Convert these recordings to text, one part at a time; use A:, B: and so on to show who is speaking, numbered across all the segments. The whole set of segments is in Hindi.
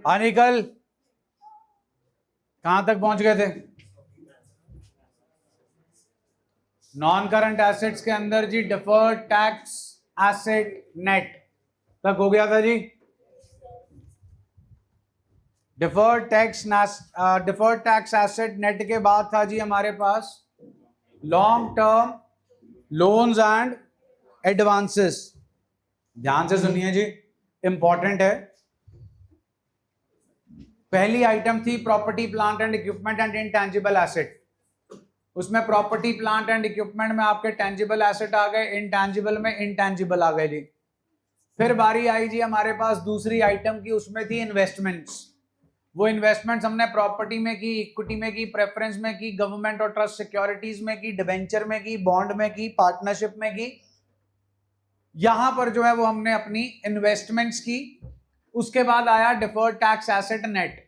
A: अनिकल कहां तक पहुंच गए थे? नॉन करंट एसेट्स के अंदर जी डिफर्ड टैक्स एसेट नेट तक हो गया था जी। डिफर्ड टैक्स एसेट नेट के बाद था जी हमारे पास long term loans and advances. ध्यान से सुनिए जी, इंपॉर्टेंट है। पहली आइटम थी property plant and equipment and intangible asset. उसमें प्रॉपर्टी प्लांट एंड इक्विपमेंट में आपके टेंजिबल एसेट आ गए, इनटैंजिबल में इनटैंजिबल आ गए जी। फिर बारी आई जी हमारे पास दूसरी आइटम की, उसमें थी इन्वेस्टमेंट्स। वो इन्वेस्टमेंट्स हमने प्रॉपर्टी में की, इक्विटी में की, प्रेफरेंस में की, गवर्नमेंट और ट्रस्ट सिक्योरिटीज में की, डिबेंचर में की, बॉन्ड में की, पार्टनरशिप में की। यहां पर जो है वो हमने अपनी इन्वेस्टमेंट्स की। उसके बाद आया डिफर्ड टैक्स एसेट नेट।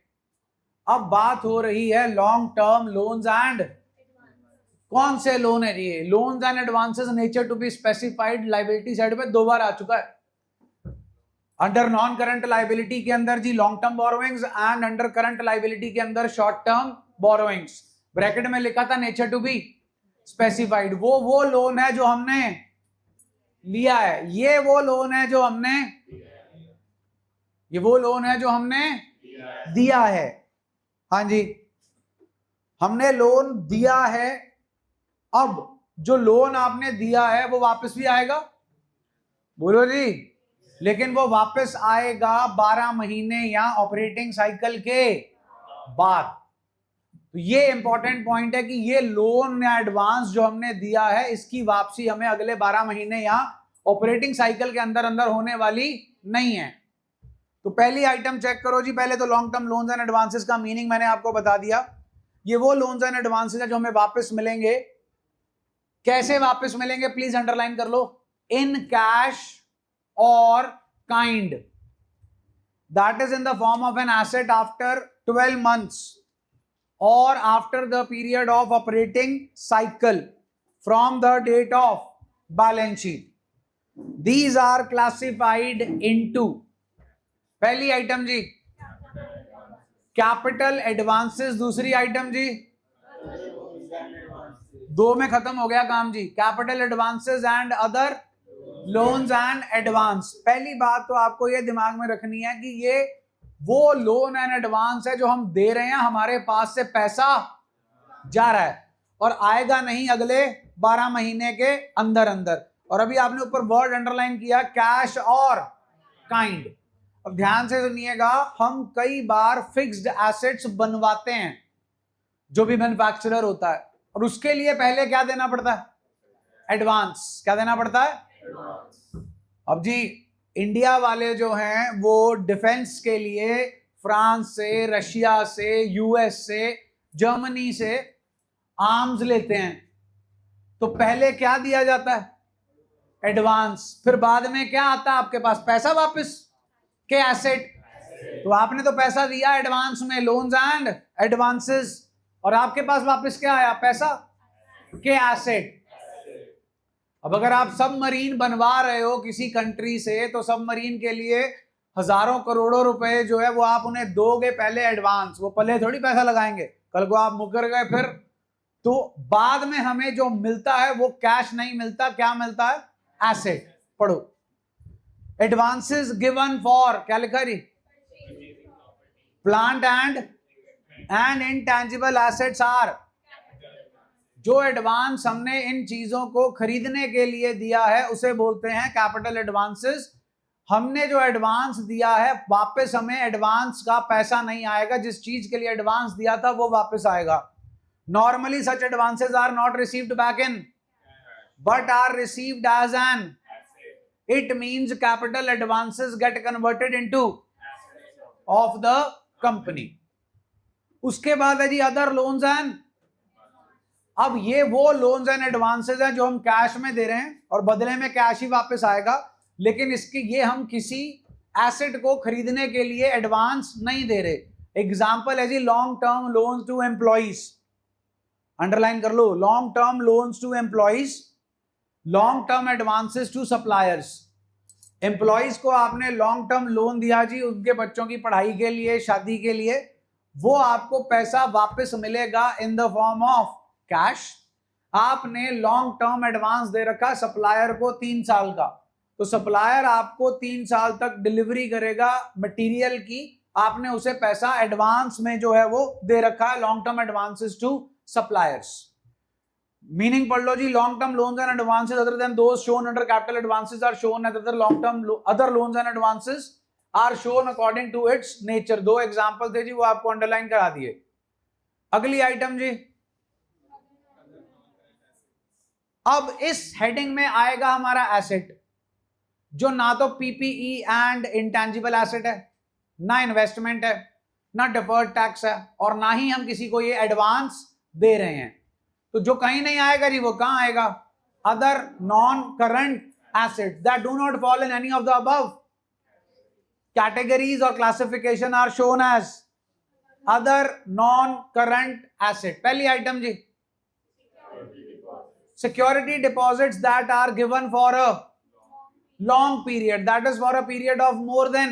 A: अब बात हो रही है लॉन्ग टर्म लोन्स एंड, कौन से लोन है ये? Loans and advances nature to be specified liability side पे दो बार आ चुका है। अंडर नॉन करंट लायबिलिटी के अंदर जी long term borrowings and under current liability के अंदर शॉर्ट टर्म बोरोइंग्स। ब्रैकेट में लिखा था नेचर टू बी स्पेसिफाइड। वो लोन है जो हमने लिया है, ये वो लोन है जो हमने, ये वो लोन है जो हमने दिया है। हाँ जी, हमने लोन दिया है। अब जो लोन आपने दिया है वो वापस भी आएगा, बोलो जी, लेकिन वो वापस आएगा 12 महीने या ऑपरेटिंग साइकिल के बाद। तो ये इंपॉर्टेंट पॉइंट है कि ये लोन या एडवांस जो हमने दिया है इसकी वापसी हमें अगले 12 महीने या ऑपरेटिंग साइकिल के अंदर अंदर होने वाली नहीं है। तो पहली आइटम चेक करो जी। पहले तो long term loans and advances का मीनिंग मैंने आपको बता दिया। ये वो लोन्स एंड एडवांसेस है जो हमें वापस मिलेंगे। कैसे वापस मिलेंगे प्लीज अंडरलाइन कर लो। इन कैश और kind, that is in the form of an asset after 12 months or after the period of operating cycle from the date of balance sheet. These are classified into, पहली आइटम जी कैपिटल एडवांसेस, दूसरी आइटम जी, दो में खत्म हो गया काम जी, capital advances and other loans and advance. पहली बात तो आपको ये दिमाग में रखनी है कि ये वो लोन एंड एडवांस है जो हम दे रहे हैं, हमारे पास से पैसा जा रहा है और आएगा नहीं अगले 12 महीने के अंदर अंदर। और अभी आपने ऊपर वर्ड अंडरलाइन किया कैश और काइंड। अब ध्यान से सुनिएगा, हम कई बार फिक्स्ड एसेट्स बनवाते हैं जो भी मैन्युफैक्चरर होता है, और उसके लिए पहले क्या देना पड़ता है? एडवांस। क्या देना पड़ता है? अब जी इंडिया वाले जो हैं वो डिफेंस के लिए फ्रांस से, रशिया से, यूएस से, जर्मनी से आर्म्स लेते हैं। तो पहले क्या दिया जाता है? एडवांस। फिर बाद में क्या आता है आपके पास? पैसा वापस के एसेट। तो आपने तो पैसा दिया एडवांस में, लोन्स एंड एडवांसेस, और आपके पास वापस क्या आया? पैसा के एसेट। अब अगर आप सबमरीन बनवा रहे हो किसी कंट्री से, तो सबमरीन के लिए हजारों करोड़ों रुपए जो है वो आप उन्हें दोगे पहले एडवांस। वो पहले थोड़ी पैसा लगाएंगे, कल को आप मुकर गए फिर, तो बाद में हमें जो मिलता है वो कैश नहीं मिलता, क्या मिलता है? एसेट। पढ़ो, एडवांसेस गिवन फॉर, क्या लिखा जी? Plant and intangible assets are, जो एडवांस हमने इन चीजों को खरीदने के लिए दिया है उसे बोलते हैं कैपिटल एडवांसेस। हमने जो एडवांस दिया है वापस हमें एडवांस का पैसा नहीं आएगा, जिस चीज के लिए एडवांस दिया था वो वापस आएगा। Normally such advances are not received back in but are received as an, it means capital advances get converted into of the company. उसके बाद है जी अदर लोन्स एंड, अब ये वो लोन्स एंड एडवांसेस हैं जो हम कैश में दे रहे हैं और बदले में कैश ही वापस आएगा, लेकिन इसकी ये हम किसी एसेट को खरीदने के लिए एडवांस नहीं दे रहे। एग्जांपल है जी long term loans to employees, underline कर लो, long term loans to employees, long term advances to suppliers. Employees को आपने लॉन्ग टर्म लोन दिया जी उनके बच्चों की पढ़ाई के लिए, शादी के लिए, वो आपको पैसा वापस मिलेगा in the form of cash. आपने लॉन्ग टर्म एडवांस दे रखा सप्लायर को 3 साल का, तो सप्लायर आपको 3 साल तक डिलीवरी करेगा मटेरियल की, आपने उसे पैसा एडवांस में जो है वो दे रखा है, long term advances to suppliers. Meaning पढ़ लो जी, long term loans and advances other than those shown under capital advances are shown as other long term other loans and advances are shown according to its nature. 2 example थे जी, वो आपको अंडरलाइन करा दिए। अगली आइटम जी, अब इस हेडिंग में आएगा हमारा एसेट, जो ना तो पीपीई एंड इंटेंजिबल एसेट है, ना इन्वेस्टमेंट है, ना डिफर्ड टैक्स है, और ना ही हम किसी को ये एडवांस दे रहे हैं। तो जो कहीं नहीं आएगा जी वो कहां आएगा? Other non current asset that do not fall in any of the above categories और classification are shown as other non current asset. पहली आइटम जी, security deposits that are given for a long period, that is for a period of more than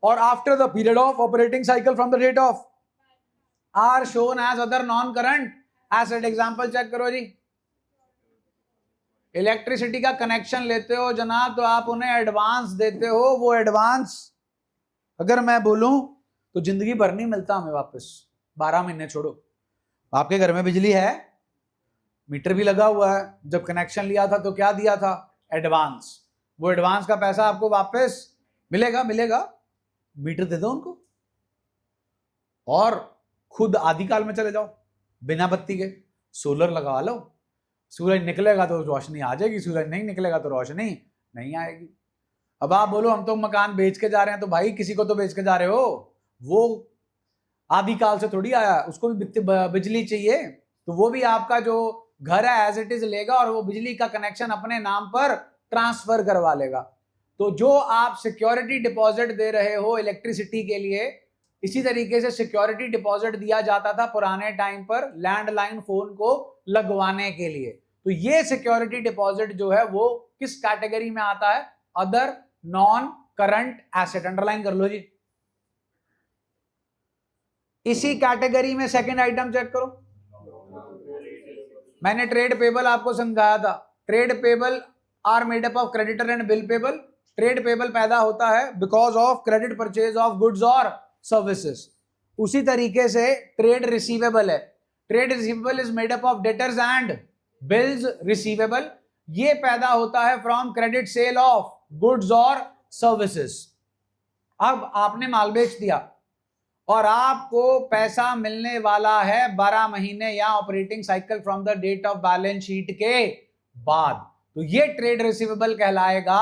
A: or after the period of operating cycle from the date of, are shown as other non current asset। Example check करो जी, इलेक्ट्रिसिटी का कनेक्शन लेते हो जनाब, तो आप उन्हें एडवांस देते हो, वो एडवांस अगर मैं बोलूं तो जिंदगी भर नहीं मिलता हमें वापस, 12 महीने छोड़ो। आपके घर में बिजली है, मीटर भी लगा हुआ है, जब कनेक्शन लिया था तो क्या दिया था? एडवांस। वो एडवांस का पैसा आपको वापस मिलेगा, मीटर दे दो उनको और खुद आदि काल में चले जाओ, बिना बत्ती के सोलर लगा लो, सूरज निकलेगा तो रोशनी आ जाएगी, सूरज नहीं निकलेगा तो रोशनी नहीं आएगी। अब आप बोलो हम तो मकान बेच के जा रहे हैं, तो भाई किसी को तो बेच के जा रहे हो, वो आदि काल से थोड़ी आया, उसको भी बिजली चाहिए, तो वो भी आपका जो घर है एज इट इज लेगा और वो बिजली का कनेक्शन अपने नाम पर ट्रांसफर करवा लेगा। तो जो आप सिक्योरिटी डिपॉजिट दे रहे हो इलेक्ट्रिसिटी के लिए, इसी तरीके से सिक्योरिटी डिपॉजिट दिया जाता था पुराने टाइम पर लैंडलाइन फोन को लगवाने के लिए। तो ये सिक्योरिटी डिपॉजिट जो है वो किस कैटेगरी में आता है? Other non current asset. Underline कर लो जी। इसी कैटेगरी में सेकंड आइटम चेक करो, मैंने ट्रेड पेबल आपको समझाया था। Trade payable are made up of creditor and bill payable. Trade payable पैदा होता है because of credit purchase of goods और सर्विसेज। उसी तरीके से ट्रेड रिसीवेबल है, trade receivable is made up of debtors and bills receivable. ये पैदा होता है from credit sale of goods और सर्विसेज। अब आपने माल बेच दिया और आपको पैसा मिलने वाला है 12 महीने या operating cycle from the date of balance sheet के बाद, तो ये ट्रेड रिसीवेबल कहलाएगा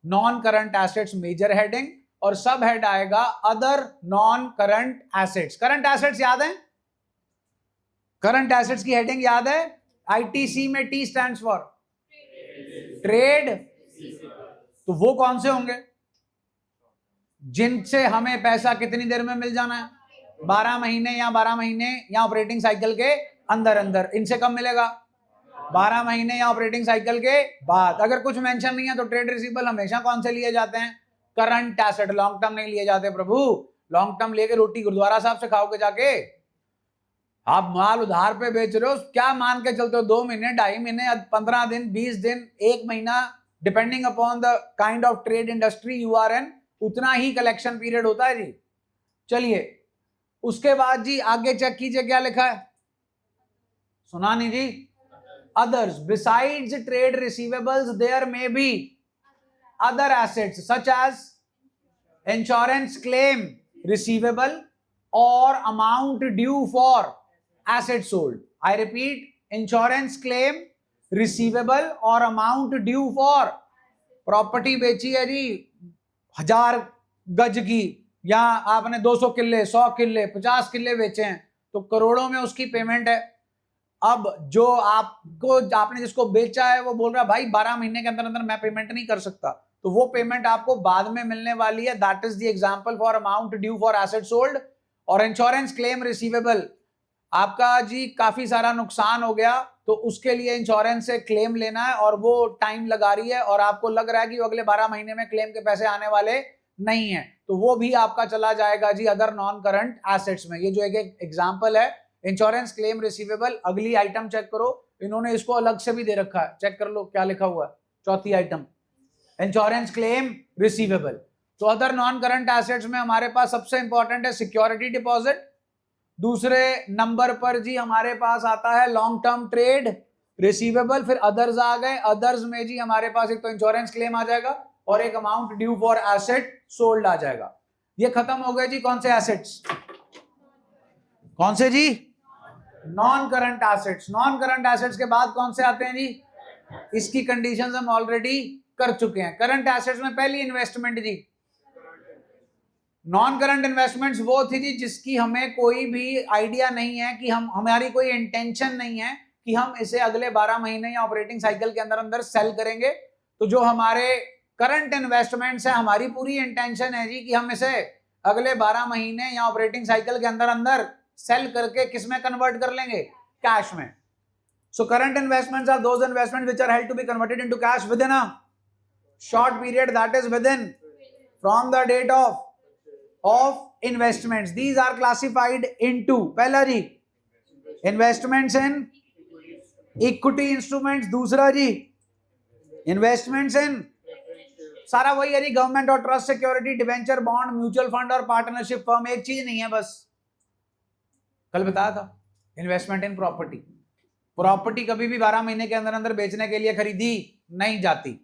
A: non current assets major heading, और सब हेड आएगा other non current assets. Current assets याद है? करंट एसेट्स की हेडिंग याद है? आईटीसी में टी स्टैंड्स फॉर ट्रेड। तो वो कौन से होंगे? जिनसे हमें पैसा कितनी देर में मिल जाना है? 12 महीने या 12 महीने या ऑपरेटिंग साइकिल के अंदर अंदर। इनसे कब मिलेगा? 12 महीने या ऑपरेटिंग साइकिल के बाद। अगर कुछ मेंशन नहीं है तो ट्रेड रिसीवेबल हमेशा कौन से लिए जाते हैं? Current asset. लॉन्ग टर्म नहीं लिए जाते प्रभु। लॉन्ग टर्म लेके रोटी गुरुद्वारा साहब से खाओगे जाके? आप माल उधार पे बेच रहे हो, क्या मान के चलते हो? 2 महीने, 2.5 महीने, 15 दिन, 20 दिन, 1 महीना, depending upon the kind of trade industry you are in, उतना ही कलेक्शन पीरियड होता है जी। चलिए उसके बाद जी आगे चेक कीजिए क्या लिखा है, सुना नहीं जी? others besides trade receivables there may be other assets such as insurance claim receivable or amount due for asset sold। I repeat, insurance claim receivable or amount due for property बेची है जी 1000 गज की, या आपने 200 किले, 100 किले, 50 किले बेचे हैं, तो करोड़ों में उसकी पेमेंट है। अब जो आपने जिसको बेचा है वो बोल रहा है भाई 12 महीने के अंदर अंदर मैं पेमेंट नहीं कर सकता, तो वो पेमेंट आपको बाद में मिलने वाली है। That is the example for amount due for asset sold. और इंश्योरेंस क्लेम रिसीवेबल, आपका जी काफी सारा नुकसान हो गया तो उसके लिए इंश्योरेंस से क्लेम लेना है और वो टाइम लगा रही है और आपको लग रहा है कि वो अगले 12 महीने में क्लेम के पैसे आने वाले नहीं है, तो वो भी आपका चला जाएगा जी अदर नॉन करंट एसेट्स में। ये जो एक एग्जांपल है इंश्योरेंस क्लेम रिसीवेबल। अगली आइटम चेक करो, इन्होंने इसको अलग से भी दे रखा है, चेक कर लो क्या लिखा हुआ है। चौथी आइटम इंश्योरेंस क्लेम रिसीवेबल। तो अदर नॉन करंट एसेट्स में हमारे पास सबसे इंपॉर्टेंट है सिक्योरिटी डिपॉजिट। दूसरे नंबर पर जी हमारे पास आता है लॉन्ग टर्म ट्रेड रिसीवेबल। फिर अदर्स आ गए, अदर्स में जी हमारे पास एक तो इंश्योरेंस क्लेम आ जाएगा और एक amount due for asset sold आ जाएगा। ये खत्म हो गए जी कौन से एसेट्स, कौन से जी, non current assets. Non current assets के बाद कौन से आते हैं जी, इसकी कंडीशंस हम ऑलरेडी कर चुके हैं। करंट एसेट्स में पहली इन्वेस्टमेंट जी, नॉन करंट इन्वेस्टमेंट्स वो थी जी जिसकी हमें कोई भी आइडिया नहीं है कि हमारी कोई इंटेंशन नहीं है कि हम इसे अगले 12 महीने या ऑपरेटिंग साइकिल के अंदर अंदर सेल करेंगे। तो जो हमारे करंट इन्वेस्टमेंट्स है, हमारी पूरी इंटेंशन है जी कि हम इसे अगले 12 महीने या ऑपरेटिंग साइकिल के अंदर अंदर सेल करके किस में कन्वर्ट कर लेंगे, कैश में। So current investments are those investments which are held to be converted into cash within a short period, that is within from the date of investments. These are classified into, पहला जी investments in equity instruments, दूसरा जी investments in, सारा वही है जी, गवर्नमेंट और trust security, debenture, bond, mutual fund और पार्टनरशिप फर्म। एक चीज नहीं है बस, कल बताया था इन्वेस्टमेंट इन प्रॉपर्टी। प्रॉपर्टी कभी भी 12 महीने के अंदर अंदर बेचने के लिए खरीदी नहीं जाती।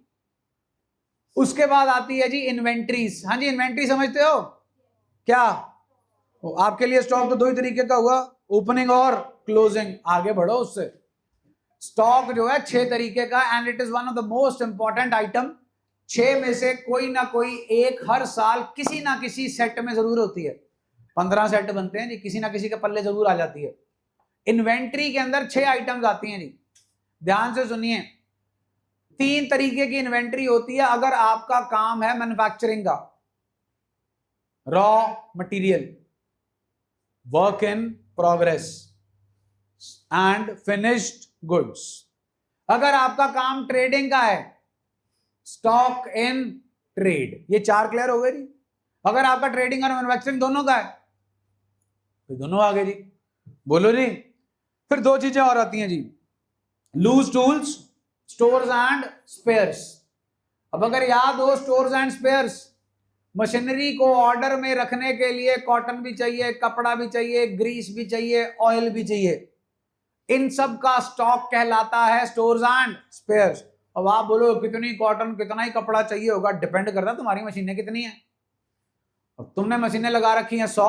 A: उसके बाद आती है जी इन्वेंट्रीज। हाँ जी, इन्वेंट्री समझते हो क्या, आपके लिए स्टॉक तो दो ही तरीके का हुआ, ओपनिंग और क्लोजिंग। आगे बढ़ो उससे। स्टॉक जो है 6 तरीके का and it is one of the most important item. 6 में से कोई ना कोई एक हर साल किसी ना किसी सेट में जरूर होती है। 15 सेट बनते हैं जी, किसी ना किसी के पल्ले जरूर आ जाती है। इन्वेंट्री के अंदर 6 आइटम्स आती हैं जी, ध्यान से सुनिए। 3 तरीके की इन्वेंट्री होती है अगर आपका काम है मैन्युफैक्चरिंग का, raw material, work in progress and finished goods. अगर आपका काम ट्रेडिंग का है, स्टॉक इन ट्रेड। ये 4 क्लियर हो गए जी। अगर आपका ट्रेडिंग और मैन्युफैक्चरिंग दोनों का है तो दोनों आ गए जी, बोलो जी। फिर 2 चीजें और आती हैं जी, loose tools, stores and spares. अब अगर याद हो, स्टोर्स एंड स्पेयर्स, मशीनरी को ऑर्डर में रखने के लिए कॉटन भी चाहिए, कपड़ा भी चाहिए, ग्रीस भी चाहिए, ऑयल भी चाहिए। इन सब का स्टॉक कहलाता है स्टोर्स एंड स्पेयर्स। अब आप बोलो कितनी कॉटन, कितना ही कपड़ा चाहिए होगा, डिपेंड करता है तुम्हारी मशीनें कितनी है। अब तुमने मशीनें लगा रखी हैं 100,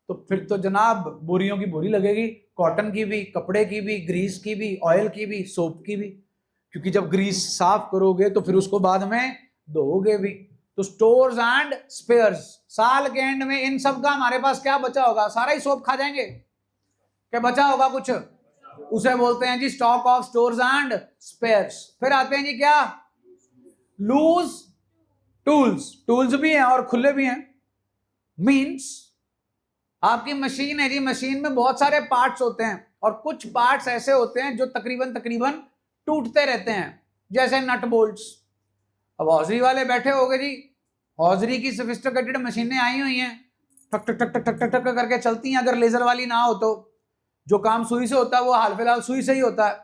A: तो फिर तो जनाब बोरियों की बोरी लगेगी, कॉटन की भी, कपड़े की भी, ग्रीस की भी, ऑयल की भी, सोप की भी। क्योंकि जब ग्रीस साफ करोगे तो फिर उसको बाद में धोओगे भी। तो स्टोर्स एंड स्पेयर्स, साल के एंड में इन सब का हमारे पास क्या बचा होगा, सारा ही सोप खा जाएंगे, क्या बचा होगा कुछ, उसे बोलते हैं जी stock of stores and spares. फिर आते हैं जी क्या, लूज टूल्स। टूल्स भी हैं और खुले भी हैं। मींस आपकी मशीन है जी, मशीन में बहुत सारे पार्ट्स होते हैं और कुछ पार्ट्स ऐसे होते हैं जो तकरीबन टूटते रहते हैं, जैसे नट बोल्ट्स। अब हौजरी वाले बैठे होंगे जी, हौजरी की सोफिस्टिकेटेड मशीनें आई हुई हैं, ठक ठक ठक ठक ठक ठक ठक करके चलती हैं। अगर लेजर वाली ना हो तो जो काम सुई से होता है वो हाल फिलहाल सुई से ही होता है।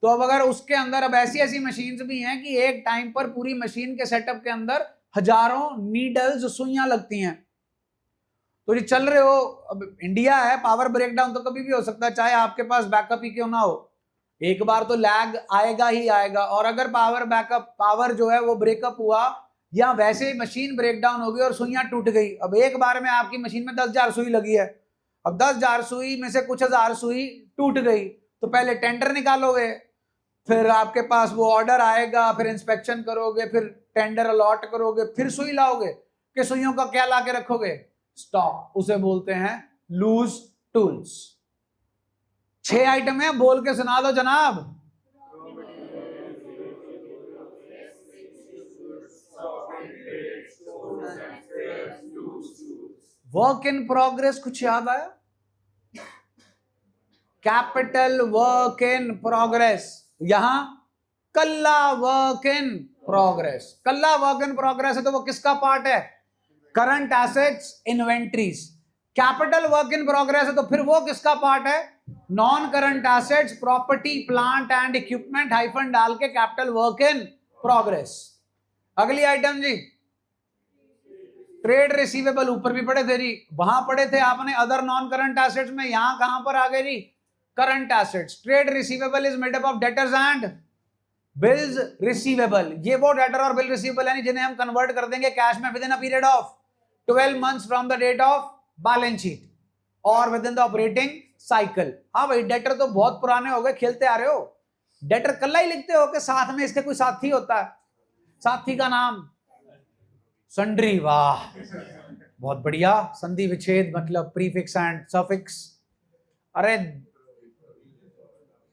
A: तो अब अगर उसके अंदर अब ऐसी ऐसी मशीन्स भी हैं कि एक टाइम पर पूरी मशीन के सेटअप के अंदर हजारों नीडल्स, सुइयां लगती हैं। तो ये चल रहे हो, अब इंडिया है, पावर ब्रेकडाउन तो कभी भी हो सकता है, चाहे आपके पास बैकअप ही क्यों ना हो, एक बार तो लैग आएगा ही आएगा। और अगर पावर जो है वो ब्रेकअप हुआ या वैसे ही मशीन ब्रेकडाउन हो गई और सुइयां टूट गई, अब एक बार में आपकी मशीन में 10,000 सुई लगी है, अब 10,000 सुई में से कुछ हजार सुई टूट गई, तो पहले टेंडर निकालोगे, फिर आपके पास वो ऑर्डर आएगा, फिर इंस्पेक्शन करोगे, फिर टेंडर अलॉट करोगे, फिर सुई लाओगे, कि सुइयों का क्या ला के रखोगे, स्टॉक। उसे बोलते हैं लूज टूल्स। 6 आइटम है, बोल के सुना दो जनाब। वर्क इन प्रोग्रेस, कुछ याद आया? कैपिटल वर्क इन प्रोग्रेस, यहां कल्ला वर्क इन प्रोग्रेस। कल्ला वर्क इन प्रोग्रेस है तो वो किसका पार्ट है? Current assets, inventories. Capital work in progress है तो फिर वो किसका पार्ट है? Non current assets, property plant and equipment hyphen डाल के कैपिटल वर्क इन प्रोग्रेस। अगली आइटम जी, ट्रेड रिसीवेबल। ऊपर भी पढ़े थे जी, वहां पढ़े थे आपने अदर नॉन करंट एसेट्स में, यहां कहां पर आ गए जी? Current assets. Trade receivable is made up of debtors and bills receivable. ये वो डेटर और बिल रिसीवेबल है जिन्हें हम कन्वर्ट कर देंगे कैश में within a period of 12 months from the date of balance sheet और within the operating cycle. हाँ भाई, डेटर तो बहुत पुराने हो गए, खेलते आ रहे हो। डेटर कल्ला ही लिखते हो कि साथ में इसके कोई साथी होता है? साथी का नाम सन्ड्री। वाह, बहुत बढ़िया। संधि विच्छेद मतलब प्रीफिक्स एंड सफिक्स। अरे,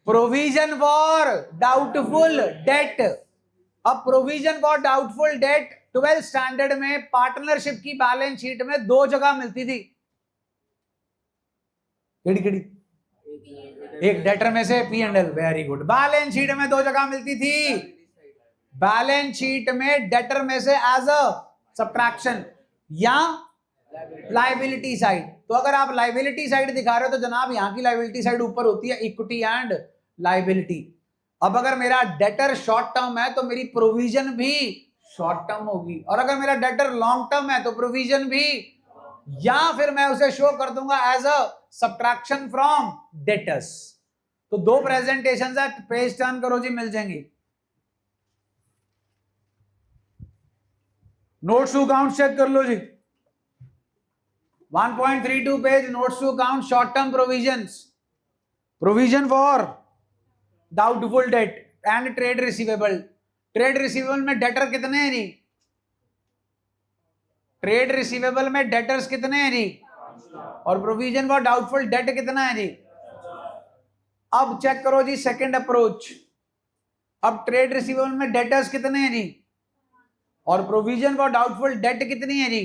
A: प्रोविजन फॉर डाउटफुल डेट। अब provision for doubtful date 12th standard में पार्टनरशिप की बैलेंस शीट में 2 जगह मिलती थी। किड़ी किड़ी? एक डेटर में से P&L। Very good. Balance sheet में 2 जगह मिलती थी। बैलेंस शीट में डेटर में से एज अ सब्ट्रैक्शन या लाइबिलिटी साइड। तो अगर आप लाइबिलिटी साइड दिखा रहे हो तो जनाब यहां की लाइबिलिटी साइड ऊपर होती है इक्विटी एंड लाइबिलिटी। अब अगर मेरा डेटर शॉर्ट टर्म है तो मेरी प्रोविजन भी शॉर्ट टर्म होगी, और अगर मेरा डेटर लॉन्ग टर्म है तो प्रोविजन भी, या फिर मैं उसे शो कर दूंगा as a subtraction from debtors. तो 2 प्रेजेंटेशन है, पेज टर्न करो जी, मिल जाएंगी। नोट्स टू अकाउंट चेक कर लो जी। 1.32 page, notes to account, short term provisions, provision for doubtful debt and trade receivable. Trade receivable में डेटर कितने हैं जी? ट्रेड रिसीवेबल में डेटर्स कितने हैं जी? और प्रोविजन फॉर डाउटफुल डेट कितना है जी? अब चेक करो जी सेकंड अप्रोच। अब ट्रेड रिसीवेबल में डेटर्स कितने हैं जी? और प्रोविजन फॉर डाउटफुल डेट कितनी है जी?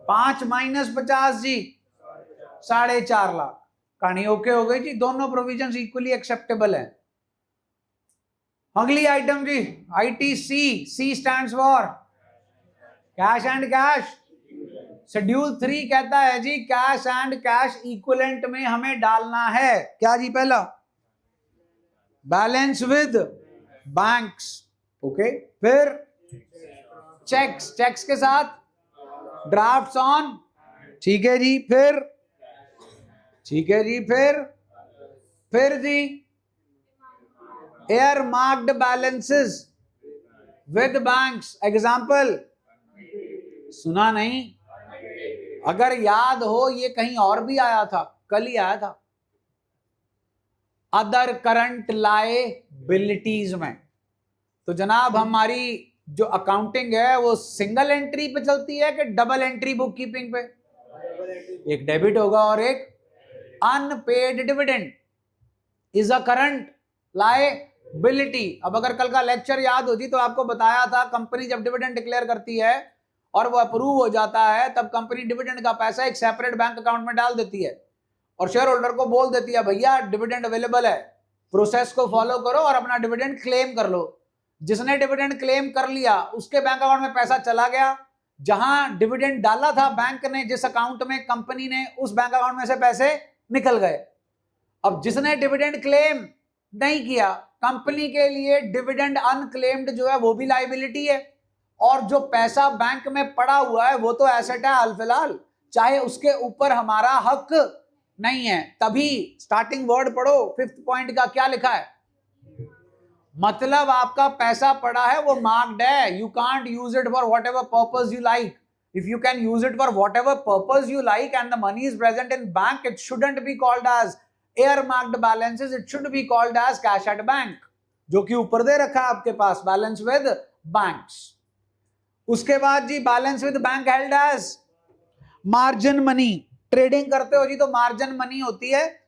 A: 5 - 50 जी, 4.5 लाख। कहानी ओके हो गई जी, दोनों प्रोविजन इक्वली एक्सेप्टेबल है। अगली आइटम जी, ITC। C stands for cash and cash. Schedule 3 कहता है जी कैश एंड कैश इक्विवेलेंट में हमें डालना है क्या जी? पहला बैलेंस विद बैंक्स, ओके। फिर चेक्स, चेक्स के साथ ड्राफ्ट्स ऑन, ठीक है जी। फिर ठीक है जी, फिर जी earmarked balances with banks. Example सुना नहीं? अगर याद हो ये कहीं और भी आया था, कल ही आया था, अदर करंट लायबिलिटीज में। तो जनाब हमारी जो अकाउंटिंग है वो सिंगल एंट्री पे चलती है कि डबल एंट्री बुक कीपिंग पे? एक डेबिट होगा और एक unpaid dividend is a current liability. अब अगर कल का लेक्चर याद हो जी तो आपको बताया था कंपनी जब डिविडेंड डिक्लेयर करती है और वो अप्रूव हो जाता है तब कंपनी डिविडेंड का पैसा एक सेपरेट बैंक अकाउंट में डाल देती है और शेयर होल्डर को बोल देती है भैया डिविडेंड अवेलेबल है, प्रोसेस को फॉलो करो और अपना डिविडेंड क्लेम कर लो। जिसने डिविडेंड क्लेम कर लिया उसके बैंक अकाउंट में पैसा चला गया, जहां डिविडेंड डाला था बैंक ने जिस अकाउंट में कंपनी ने, उस बैंक अकाउंट में से पैसे निकल गए। अब जिसने डिविडेंड क्लेम नहीं किया, कंपनी के लिए डिविडेंड अनक्लेम्ड जो है वो भी लायबिलिटी है, और जो पैसा बैंक में पड़ा हुआ है वो तो एसेट है हाल फिलहाल, चाहे उसके ऊपर हमारा हक नहीं है। तभी स्टार्टिंग वर्ड पढ़ो, 5th पॉइंट का क्या लिखा है? मतलब आपका पैसा पड़ा है वो मार्क्ड है, you can't use it for whatever purpose you like. If you can use it for whatever purpose you like and the money is present in bank, it shouldn't be called as earmarked balances, it should be called as cash at bank, जो कि ऊपर दे रखा है आपके पास, बैलेंस विद बैंक्स। उसके बाद जी balance with bank held as margin money. Trading करते हो जी तो मार्जिन मनी होती है,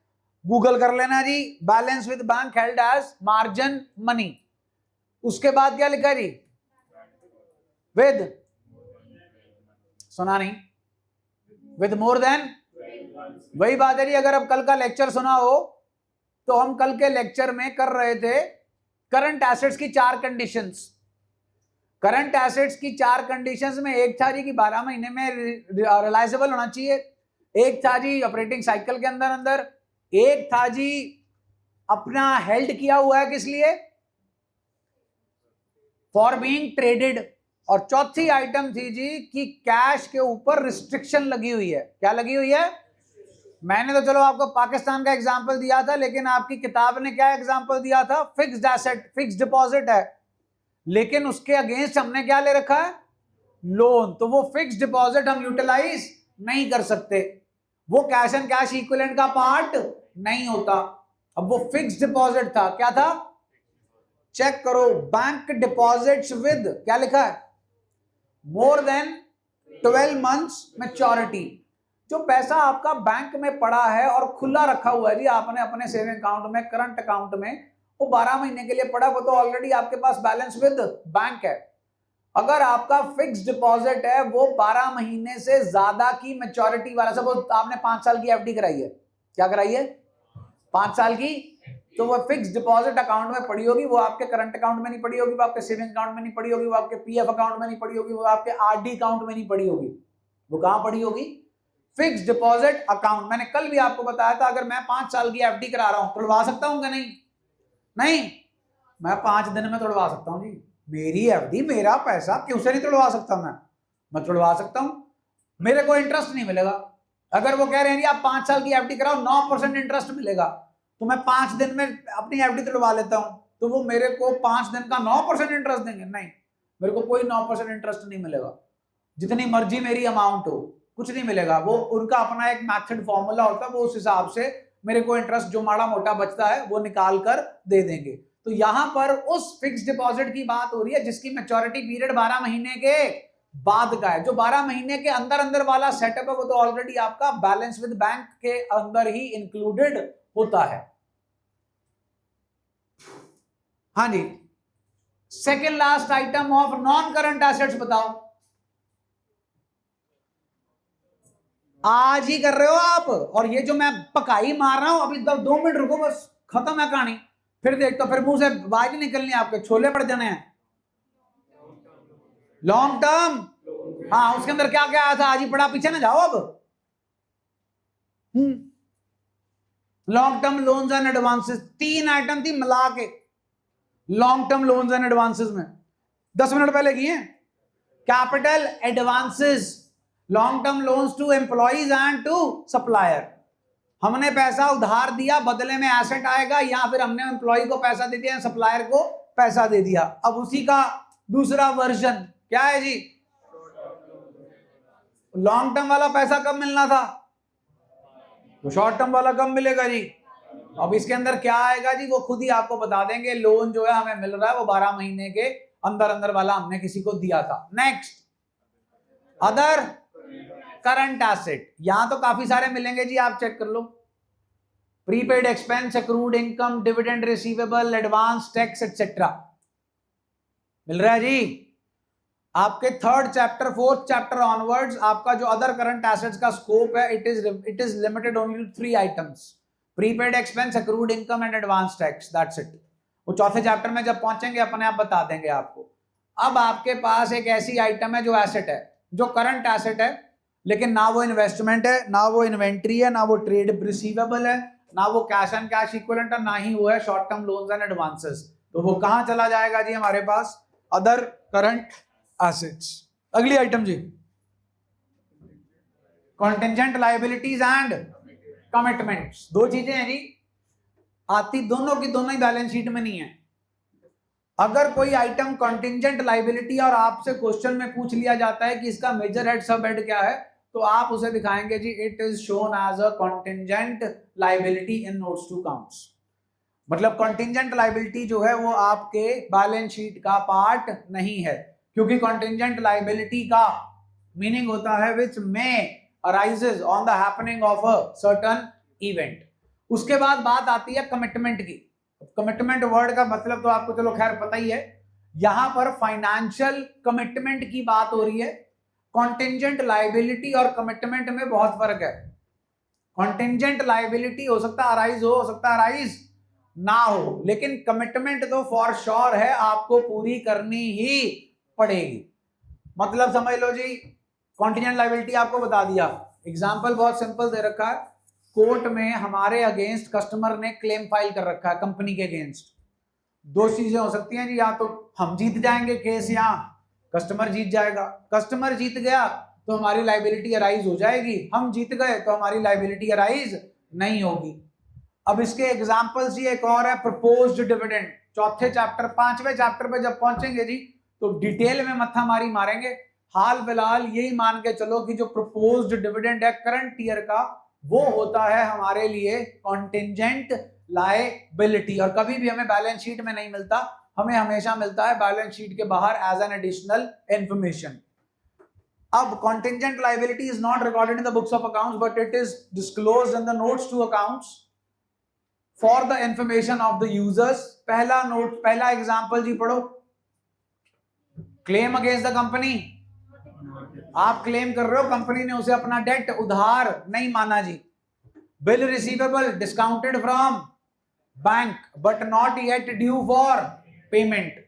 A: गूगल कर लेना जी, balance with bank held as margin money. उसके बाद क्या लिखा जी? विद, सुना नहीं? विद मोर देन, वही बात है जी। अगर अब कल का लेक्चर सुना हो तो हम कल के लेक्चर में कर रहे थे करंट एसेट्स की 4 कंडीशंस। करंट एसेट्स की 4 कंडीशंस में एक था जी कि 12 महीने में रिलायजेबल होना चाहिए, एक था जी ऑपरेटिंग साइकिल के अंदर अंदर, एक था जी अपना हेल्ड किया हुआ है किस लिए, फॉर बीइंग ट्रेडेड, और चौथी आइटम थी जी कि कैश के ऊपर रिस्ट्रिक्शन लगी हुई है। क्या लगी हुई है? मैंने तो चलो आपको पाकिस्तान का एग्जांपल दिया था, लेकिन आपकी किताब ने क्या एग्जांपल दिया था? फिक्स्ड एसेट, फिक्स्ड डिपॉजिट है, लेकिन उसके अगेंस्ट हमने क्या ले रखा है? लोन। तो वो फिक्स्ड डिपॉजिट हम यूटिलाइज नहीं कर सकते, वो कैश एंड कैश इक्विवेलेंट का पार्ट नहीं होता। अब वो फिक्स्ड डिपॉजिट था, क्या था? चेक करो, बैंक डिपॉजिट्स विद, क्या लिखा है? More than 12 months maturity. जो पैसा आपका बैंक में पड़ा है और खुला रखा हुआ है जी आपने अपने सेविंग अकाउंट में, करंट अकाउंट में, वो 12 महीने के लिए पड़ा, वो तो ऑलरेडी आपके पास बैलेंस विद बैंक है। अगर आपका फिक्स डिपॉजिट है वो 12 महीने से ज्यादा की मैच्योरिटी वाला, सपोज आपने 5 साल की एफडी कराई है, क्या कराई है? 5 साल की, तो वो फिक्स डिपॉजिट अकाउंट में पड़ी होगी, वो आपके करंट अकाउंट में नहीं पड़ी होगी, वो आपके सेविंग अकाउंट में नहीं पड़ी होगी, वो आपके पीएफ अकाउंट में नहीं पड़ी होगी, वो आपके आरडी अकाउंट में नहीं पड़ी होगी, वो कहां पड़ी होगी? Fix deposit account. मैंने कल भी आपको बताया था, अगर मैं 5 साल की एफडी करा रहा हूं, तोड़वा सकता हूं कि नहीं? नहीं, मैं 5 दिन में तोड़वा सकता हूं जी, मेरी एफडी, मेरा पैसा, क्यों से नहीं तोड़वा सकता? मैं तोड़वा सकता हूं, मेरे को इंटरेस्ट नहीं मिलेगा। अगर वो कह रहे हैं जी आप 5 साल की एफडी कराओ, 9% इंटरेस्ट मिलेगा, तो मैं 5 दिन में अपनी एफडी तोड़वा लेता हूं, तो वो मेरे को 5 दिन का 9% इंटरेस्ट देंगे? नहीं, मेरे को कोई 9% इंटरेस्ट नहीं मिलेगा, जितनी मर्जी मेरी अमाउंट हो, कुछ नहीं मिलेगा। वो उनका अपना एक मैथड फॉर्मूला होता है, वो उस हिसाब से मेरे को इंटरेस्ट जो माड़ा मोटा बचता है वो निकाल कर दे देंगे। तो यहां पर उस फिक्स डिपॉजिट की बात हो रही है जिसकी मैच्योरिटी पीरियड 12 महीने के बाद का है। जो 12 महीने के अंदर अंदर वाला सेटअप है वो तो ऑलरेडी आपका बैलेंस विद बैंक के अंदर ही इंक्लूडेड होता है। हाँ जी, second last item of non current assets बताओ, आज ही कर रहे हो आप? और ये जो मैं पकाई मार रहा हूं अभी, 2 मिनट रुको, बस खत्म है कहानी, फिर देखता, फिर मुंह से आवाज नहीं निकलनी, आपके छोले पड़ जाने हैं। लॉन्ग टर्म, हाँ, उसके अंदर क्या क्या आया था? आज ही पढ़ा, पीछे ना जाओ अब। Long term loans and advances, 3 item थी मिला के long term loans and advances में, 10 मिनट पहले किए। Capital advances, long term loans to employees and to supplier. हमने पैसा उधार दिया, बदले में एसेट आएगा, या फिर हमने एम्प्लॉय को पैसा दे दिया, सप्लायर को पैसा दे दिया। अब उसी का दूसरा वर्जन क्या है जी? लॉन्ग टर्म वाला पैसा कब मिलना था, तो शॉर्ट टर्म वाला कब मिलेगा जी? अब इसके अंदर क्या आएगा जी, वो खुद ही आपको बता देंगे। लोन जो है हमें मिल रहा है वो 12 महीने के अंदर अंदर वाला हमने किसी को दिया था। नेक्स्ट, अदर करंट एसेट, यहां तो काफी सारे मिलेंगे जी, आप चेक कर लो। Prepaid expense, accrued income, dividend receivable, advance tax etcetera मिल रहा है जी। आपके 3rd chapter 4th chapter onwards आपका जो अदर करंट एसेट्स का स्कोप है, it is limited only to 3 items, prepaid expense, accrued income and advance tax, that's it. वो 4थे चैप्टर में जब पहुंचेंगे अपने आप बता देंगे आपको। अब आपके पास एक ऐसी आइटम है जो एसेट है, जो करंट एसेट है, लेकिन ना वो इन्वेस्टमेंट है, ना वो इन्वेंट्री है, ना वो ट्रेड रिसीवेबल है, ना वो कैश एंड कैश इक्विवेलेंट है, ना ही वो है short term loans and advances. तो वो कहां चला जाएगा जी हमारे पास? Other current assets. अगली आइटम जी, कॉन्टिंजेंट लायबिलिटीज एंड कमिटमेंट्स। 2 चीजें हैं जी, आती दोनों की दोनों ही बैलेंस शीट में नहीं है। अगर कोई आइटम कॉन्टिंजेंट लायबिलिटी और आपसे क्वेश्चन में पूछ लिया जाता है कि इसका मेजर हेड सब हेड क्या है, तो आप उसे दिखाएंगे जी it is shown as a contingent liability in notes to accounts. मतलब कॉन्टिंजेंट लायबिलिटी जो है वो आपके बैलेंस शीट का पार्ट नहीं है, क्योंकि कॉन्टिंजेंट लायबिलिटी का मीनिंग होता है विच में arises on the happening of a certain event. उसके बाद बात आती है कमिटमेंट की। कमिटमेंट वर्ड का मतलब तो आपको चलो खैर पता ही है, यहां पर फाइनेंशियल कमिटमेंट की बात हो रही है। कॉन्टिंजेंट लायबिलिटी और कमिटमेंट में बहुत फर्क है। कॉन्टिंजेंट लायबिलिटी हो सकता है अराइज हो सकता है अराइज ना हो, लेकिन कमिटमेंट तो फॉर श्योर है, आपको पूरी करनी ही पड़ेगी। मतलब समझ लो जी, कॉन्टिजेंट लायबिलिटी आपको बता दिया, एग्जाम्पल बहुत सिंपल दे रखा है, कोर्ट में हमारे अगेंस्ट कस्टमर ने क्लेम फाइल कर रखा है कंपनी के अगेंस्ट। दो चीजें हो सकती हैं जी, या तो हम जीत जाएंगे केस या कस्टमर जीत जाएगा। कस्टमर जीत गया तो हमारी लायबिलिटी अराइज हो जाएगी, हम जीत गए तो हमारी लायबिलिटी अराइज नहीं होगी। अब इसके एग्जांपल्स ही एक और है, प्रपोज्ड डिविडेंड। चौथे चैप्टर, पांचवें चैप्टर पे जब पहुंचेंगे जी तो डिटेल में मत्था मारी मारेंगे। हाल फिलहाल यही मान के चलो कि जो प्रपोज्ड डिविडेंड है करंट ईयर का, वो होता है हमारे लिए कॉन्टिंजेंट लायबिलिटी, और कभी भी हमें बैलेंस शीट में नहीं मिलता, हमें हमेशा मिलता है बैलेंस शीट के बाहर एज एन एडिशनल इंफॉर्मेशन। अब contingent liability is not recorded in the books of accounts, but it is disclosed in the notes to accounts for the information of the users. पहला नोट, पहला एग्जांपल जी पढ़ो, क्लेम अगेंस्ट द कंपनी। आप क्लेम कर रहे हो, कंपनी ने उसे अपना डेट उधार नहीं माना जी। Bill receivable discounted from bank but not yet due for payment.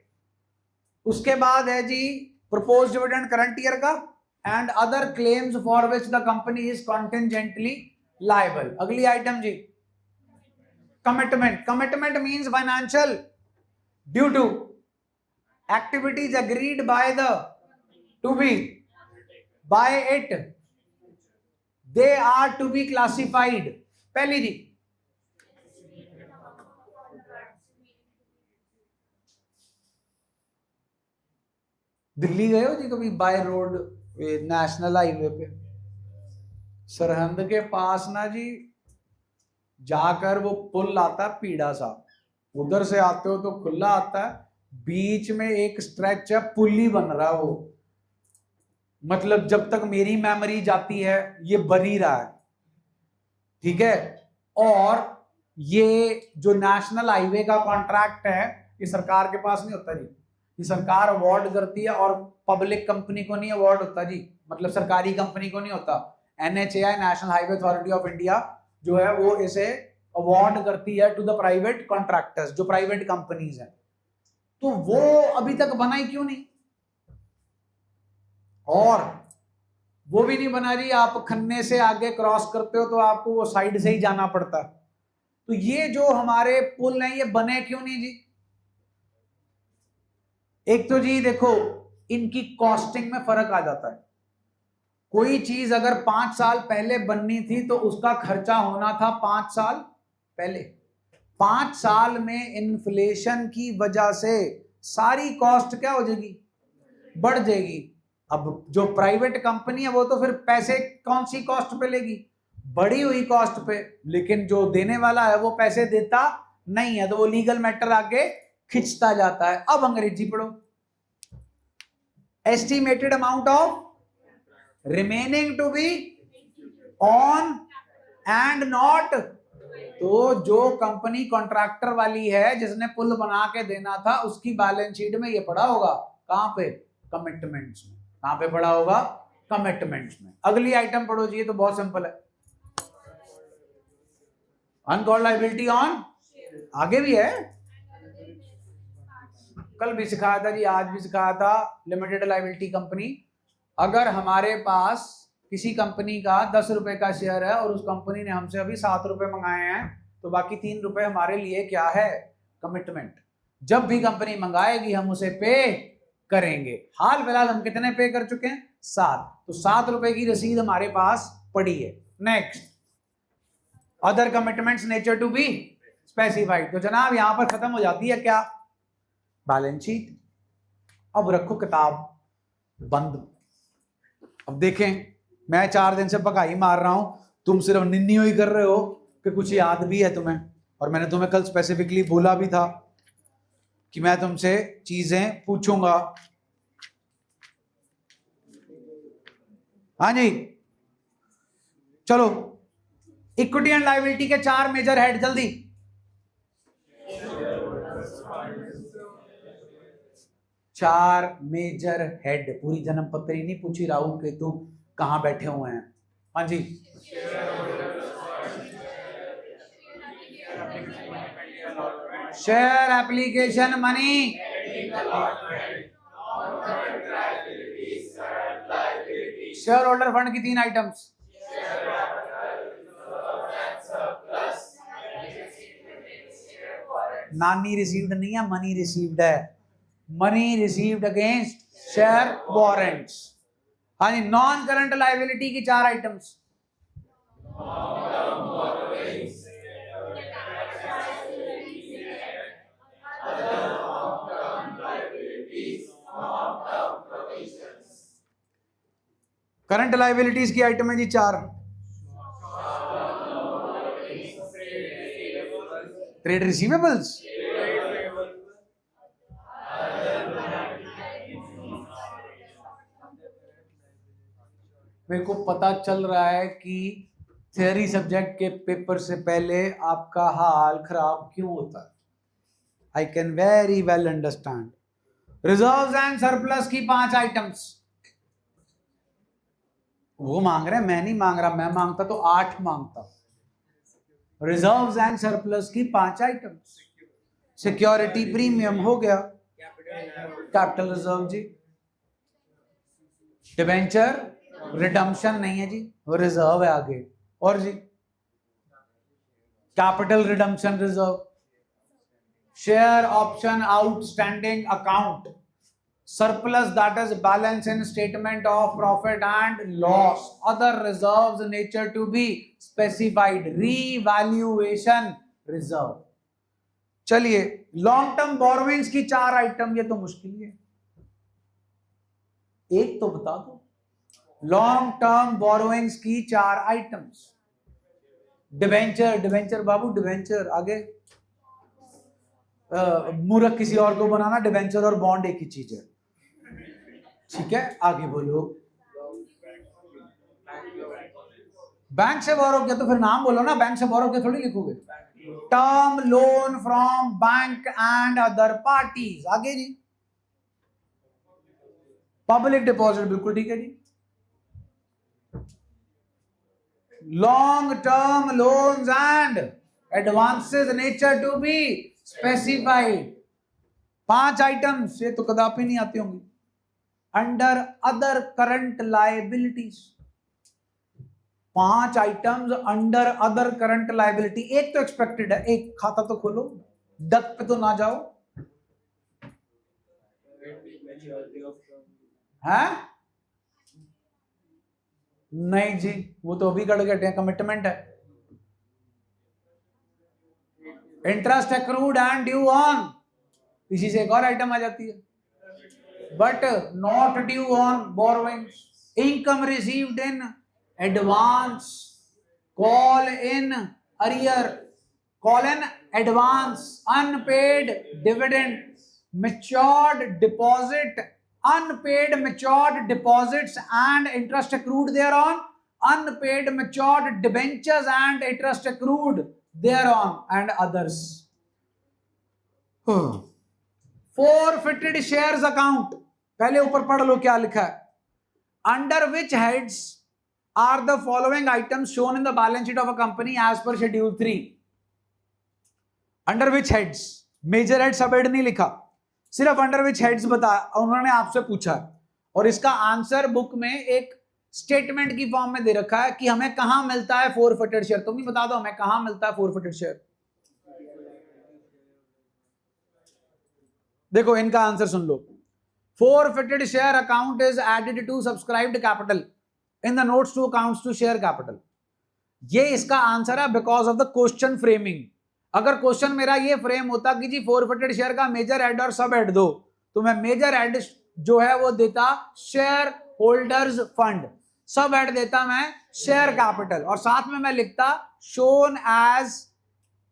A: उसके बाद है जी प्रपोज्ड डिविडेंड करंट ईयर का, and other claims for which the company is contingently liable. अगली item ji, commitment. Commitment means financial due to activities agreed by the to be by it, they are to be classified. पहली जी, दिल्ली गए हो जी कभी बाय रोड नेशनल हाईवे पे, सरहंद के पास ना जी जाकर वो पुल आता है पीड़ा सा, उधर से आते हो तो खुला आता है, बीच में एक स्ट्रेच है, पुल ही बन रहा है वो, मतलब जब तक मेरी मेमोरी जाती है ये बन ही रहा है, ठीक है। और ये जो नेशनल हाईवे का कॉन्ट्रैक्ट है ये सरकार के पास नहीं होता जी, ये सरकार अवार्ड करती है, और पब्लिक कंपनी को नहीं अवार्ड होता जी, मतलब सरकारी कंपनी को नहीं होता। NHAI national highway authority of India जो है वो इसे अवार्ड करती है टू द प्राइवेट कॉन्ट्रैक्टर्स, जो प्राइवेट कंपनीज हैं। तो वो अभी तक बना ही क्यों नहीं, और वो भी नहीं बना जी, आप खन्ने से आगे क्रॉस करते हो तो आपको वो साइड से ही जाना पड़ता है। तो ये जो हमारे पुल हैं ये बने क्यों नहीं जी? एक तो जी देखो इनकी कॉस्टिंग में फर्क आ जाता है। कोई चीज अगर 5 साल पहले बननी थी तो उसका खर्चा होना था 5 साल पहले, 5 साल में इन्फ्लेशन की वजह से सारी कॉस्ट क्या हो जाएगी, बढ़ जाएगी। अब जो प्राइवेट कंपनी है वो तो फिर पैसे कौन सी कॉस्ट पे लेगी, बढ़ी हुई कॉस्ट पे, लेकिन जो देने वाला है वो पैसे देता नहीं है, तो वो लीगल मैटर आगे खिंचता जाता है। अब अंग्रेजी पढ़ो, estimated amount of remaining to be on and not, तो जो कंपनी कॉन्ट्रैक्टर वाली है जिसने पुल बना के देना था उसकी बैलेंस शीट में ये पड़ा होगा, कहां पे, कमिटमेंट्स में। कहां पे पड़ा होगा, कमिटमेंट्स में। अगली आइटम पढ़ो जी, ये तो बहुत सिंपल है, अनकॉल्ड लायबिलिटी ऑन, आगे भी है, कल भी सिखाया था जी, आज भी सिखाया था। लिमिटेड लायबिलिटी कंपनी, अगर हमारे पास किसी कंपनी का 10 रुपए का शेयर है और उस कंपनी ने हमसे अभी 7 रुपए मंगाए हैं, तो बाकी 3 रुपए हमारे लिए क्या है, कमिटमेंट। जब भी कंपनी मंगाएगी हम उसे पे करेंगे। हाल फिलहाल हम कितने पे कर चुके हैं, 7, तो 7 रुपए की रसीद हमारे पास पड़ी है। Next, other commitments nature to be specified, तो जनाब यहां पर खत्म हो जाती है क्या, बैलेंस शीट। अब रखो किताब बंद। अब देखें, मैं 4 दिन से पकाई मार रहा हूं, तुम सिर्फ निन्नी ही कर रहे हो कि कुछ याद भी है तुम्हें, और मैंने तुम्हें कल स्पेसिफिकली बोला भी था कि मैं तुमसे चीजें पूछूंगा। हाँ जी, चलो, इक्विटी एंड लायबिलिटी के 4 मेजर हेड, जल्दी। चार मेजर हेड, पूरी जन्म पत्री नहीं पूछी राहुल के तुम कहां बैठे हुए हैं। हाँ जी, share application money, share holder fund की 3 आइटम्स, नानी रिसीव्ड नहीं है, मनी रिसीव्ड है, money received against share warrants. हाँ जी, नॉन करंट लाइबिलिटी की 4 आइटम्स, करंट लाइबिलिटीज की आइटम है जी 4, ट्रेड रिसीवेबल्स, मेरे को पता चल रहा है कि थियरी सब्जेक्ट के पेपर से पहले आपका हाल खराब क्यों होता है। I can very well understand. Reserves and surplus की 5 आइटम्स, वो मांग रहे हैं, मैं नहीं मांग रहा, मैं मांगता तो 8 मांगता। रिजर्व्स एंड सरप्लस की 5 आइटम्स, सिक्योरिटी प्रीमियम हो गया, कैपिटल रिजर्व जी, डिबेंचर रिडम्पशन नहीं है जी, वो रिजर्व है आगे, और जी capital redemption reserve, share option outstanding account, surplus that is balance in statement of profit and loss, other reserves nature to be specified, revaluation reserve। चलिए, लॉन्ग टर्म बोरोइंग्स की 4 आइटम, ये तो मुश्किल है, एक तो बता दो। लॉन्ग टर्म बोरोइंग्स की 4 आइटम्स, डिवेंचर, डिवेंचर बाबू डिवेंचर, आगे मूर्ख किसी और को बनाना, डिवेंचर और बॉन्ड एक ही चीज है, ठीक है, आगे बोलो। बैंक से बोरो किया तो फिर नाम बोलो ना, बैंक से बोरो किया थोड़ी लिखोगे। Term loan from bank and other parties, आगे जी पब्लिक डिपॉजिट, बिल्कुल ठीक है जी। Long term loans and advances nature to be specified, 5 items, ये तो कदापि नहीं आती होंगी। Under other current liabilities, 5 items under other current liability, एक तो एक्सपेक्टेड है, एक खाता तो खोलो, डक पे तो ना जाओ, है नहीं जी, वो तो अभी गड़ गए, कमिटमेंट है। Interest accrued and due on, इसी से एक और आइटम आ जाती है, but not due on borrowings, income received in advance, call in arrear, call in advance, unpaid dividend, matured deposit, unpaid matured deposits and interest accrued thereon, unpaid matured debentures and interest accrued thereon, and others। Forfeited shares account, पहले ऊपर पढ़ लो क्या लिखा है। Under which heads are the following items shown in the balance sheet of a company as per schedule 3। Under which heads, major head sub head नहीं लिखा, सिर्फ अंडर विच हेड्स बता, उन्होंने आपसे पूछा है, और इसका आंसर बुक में एक स्टेटमेंट की फॉर्म में दे रखा है कि हमें कहां मिलता है फोरफिटेड शेयर। तुम ही बता दो हमें कहां मिलता है फोरफिटेड शेयर। देखो इनका answer soon low. Forfeited share account is added to subscribed capital in the notes to accounts to share capital। ये इसका आंसर है because of the question framing. अगर क्वेश्चन मेरा ये फ्रेम होता कि जी फोरफिटेड शेयर का मेजर हेड और सब हेड दो, तो मैं मेजर हेड जो है वो देता share holders fund, sub head देता मैं शेयर कैपिटल, और साथ में मैं लिखता shown as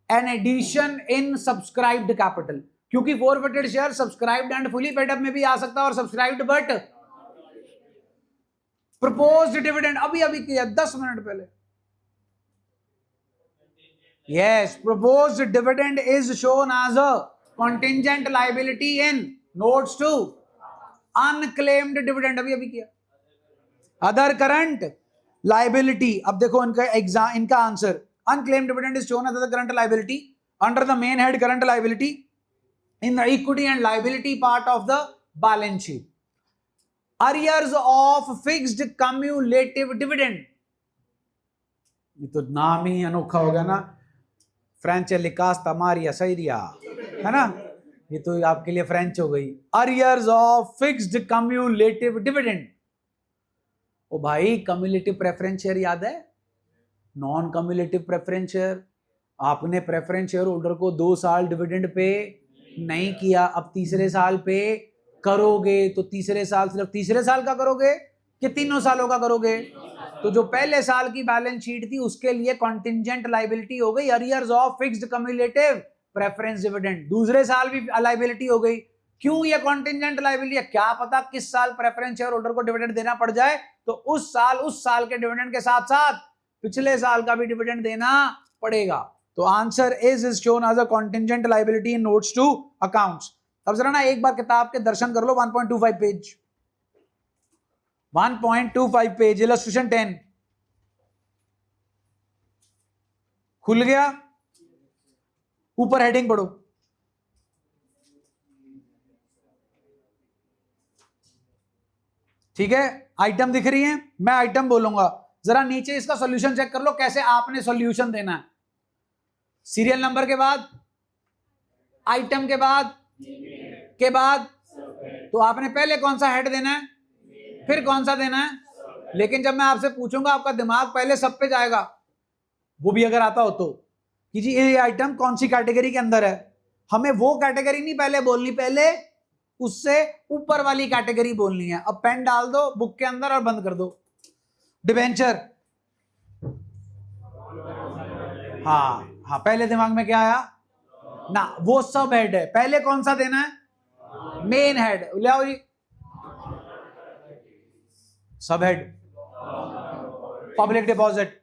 A: an addition in subscribed capital, क्योंकि forfeited share subscribed and fully paid up में भी आ सकता है, और सब्सक्राइब्ड बट प्रपोज्ड डिविडेंड अभी अभी किया 10 मिनट पहले। Yes, proposed dividend is shown as a contingent liability in notes to unclaimed dividend, अभी अभी किया। अदर करंट लायबिलिटी, अब देखो इनका एग्जाम, इनका answer, unclaimed dividend is shown as a current liability under the main head current liability in the equity and liability part of the balance sheet. Arrears of fixed cumulative dividend. ये तो नाम ही अनोखा हो गया ना, फ्रेंच तमारिया सैरिया, है ना, ये तो आपके लिए फ्रेंच हो गई. Arrears of fixed cumulative dividend. ओ भाई कम्युलेटिव प्रेफरेंस शेयर याद है, नॉन कम्युलेटिव प्रेफरेंस शेयर. आपने प्रेफरेंस शेयर होल्डर को 2 साल डिविडेंड पे नहीं किया, अब तीसरे साल पे करोगे, तो तीसरे साल सिर्फ तीसरे साल का करोगे कि तीनों सालों का करोगे? तो जो पहले साल की बैलेंस शीट थी उसके लिए कॉन्टिंजेंट लायबिलिटी हो गई arrears of fixed cumulative preference dividend. दूसरे साल भी लायबिलिटी हो गई. क्यों ये कॉन्टिंजेंट लायबिलिटी है? क्या पता किस साल प्रेफरेंस शेयर होल्डर को डिविडेंड देना पड़ जाए, तो उस साल के डिविडेंड के साथ साथ पिछले साल का भी डिविडेंड देना पड़ेगा. तो answer is shown as a contingent liability in notes to accounts. अब जरा ना एक बार किताब के दर्शन कर लो. 1.25 पेज, 1.25 पेज, इलस्ट्रेशन 10 खुल गया. ऊपर हेडिंग पढ़ो. ठीक है, आइटम दिख रही है, मैं आइटम बोलूंगा, जरा नीचे इसका सॉल्यूशन चेक कर लो कैसे आपने सॉल्यूशन देना है. सीरियल नंबर के बाद, आइटम के बाद, तो आपने पहले कौन सा हेड देना है, फिर कौन सा देना है. लेकिन जब मैं आपसे पूछूंगा आपका दिमाग पहले सब पे जाएगा, वो भी अगर आता हो तो, कि जी ये आइटम कौन सी कैटेगरी के अंदर है. हमें वो कैटेगरी नहीं पहले बोलनी, पहले उससे ऊपर वाली कैटेगरी बोलनी है. अब पेन डाल दो बुक के अंदर और बंद कर दो. डिबेंचर, हाँ, पहले दिमाग में क्या आया ना, वो सब हेड है. पहले कौन सा देना है, मेन हेड. ले आओ जी, sub head. Public deposit,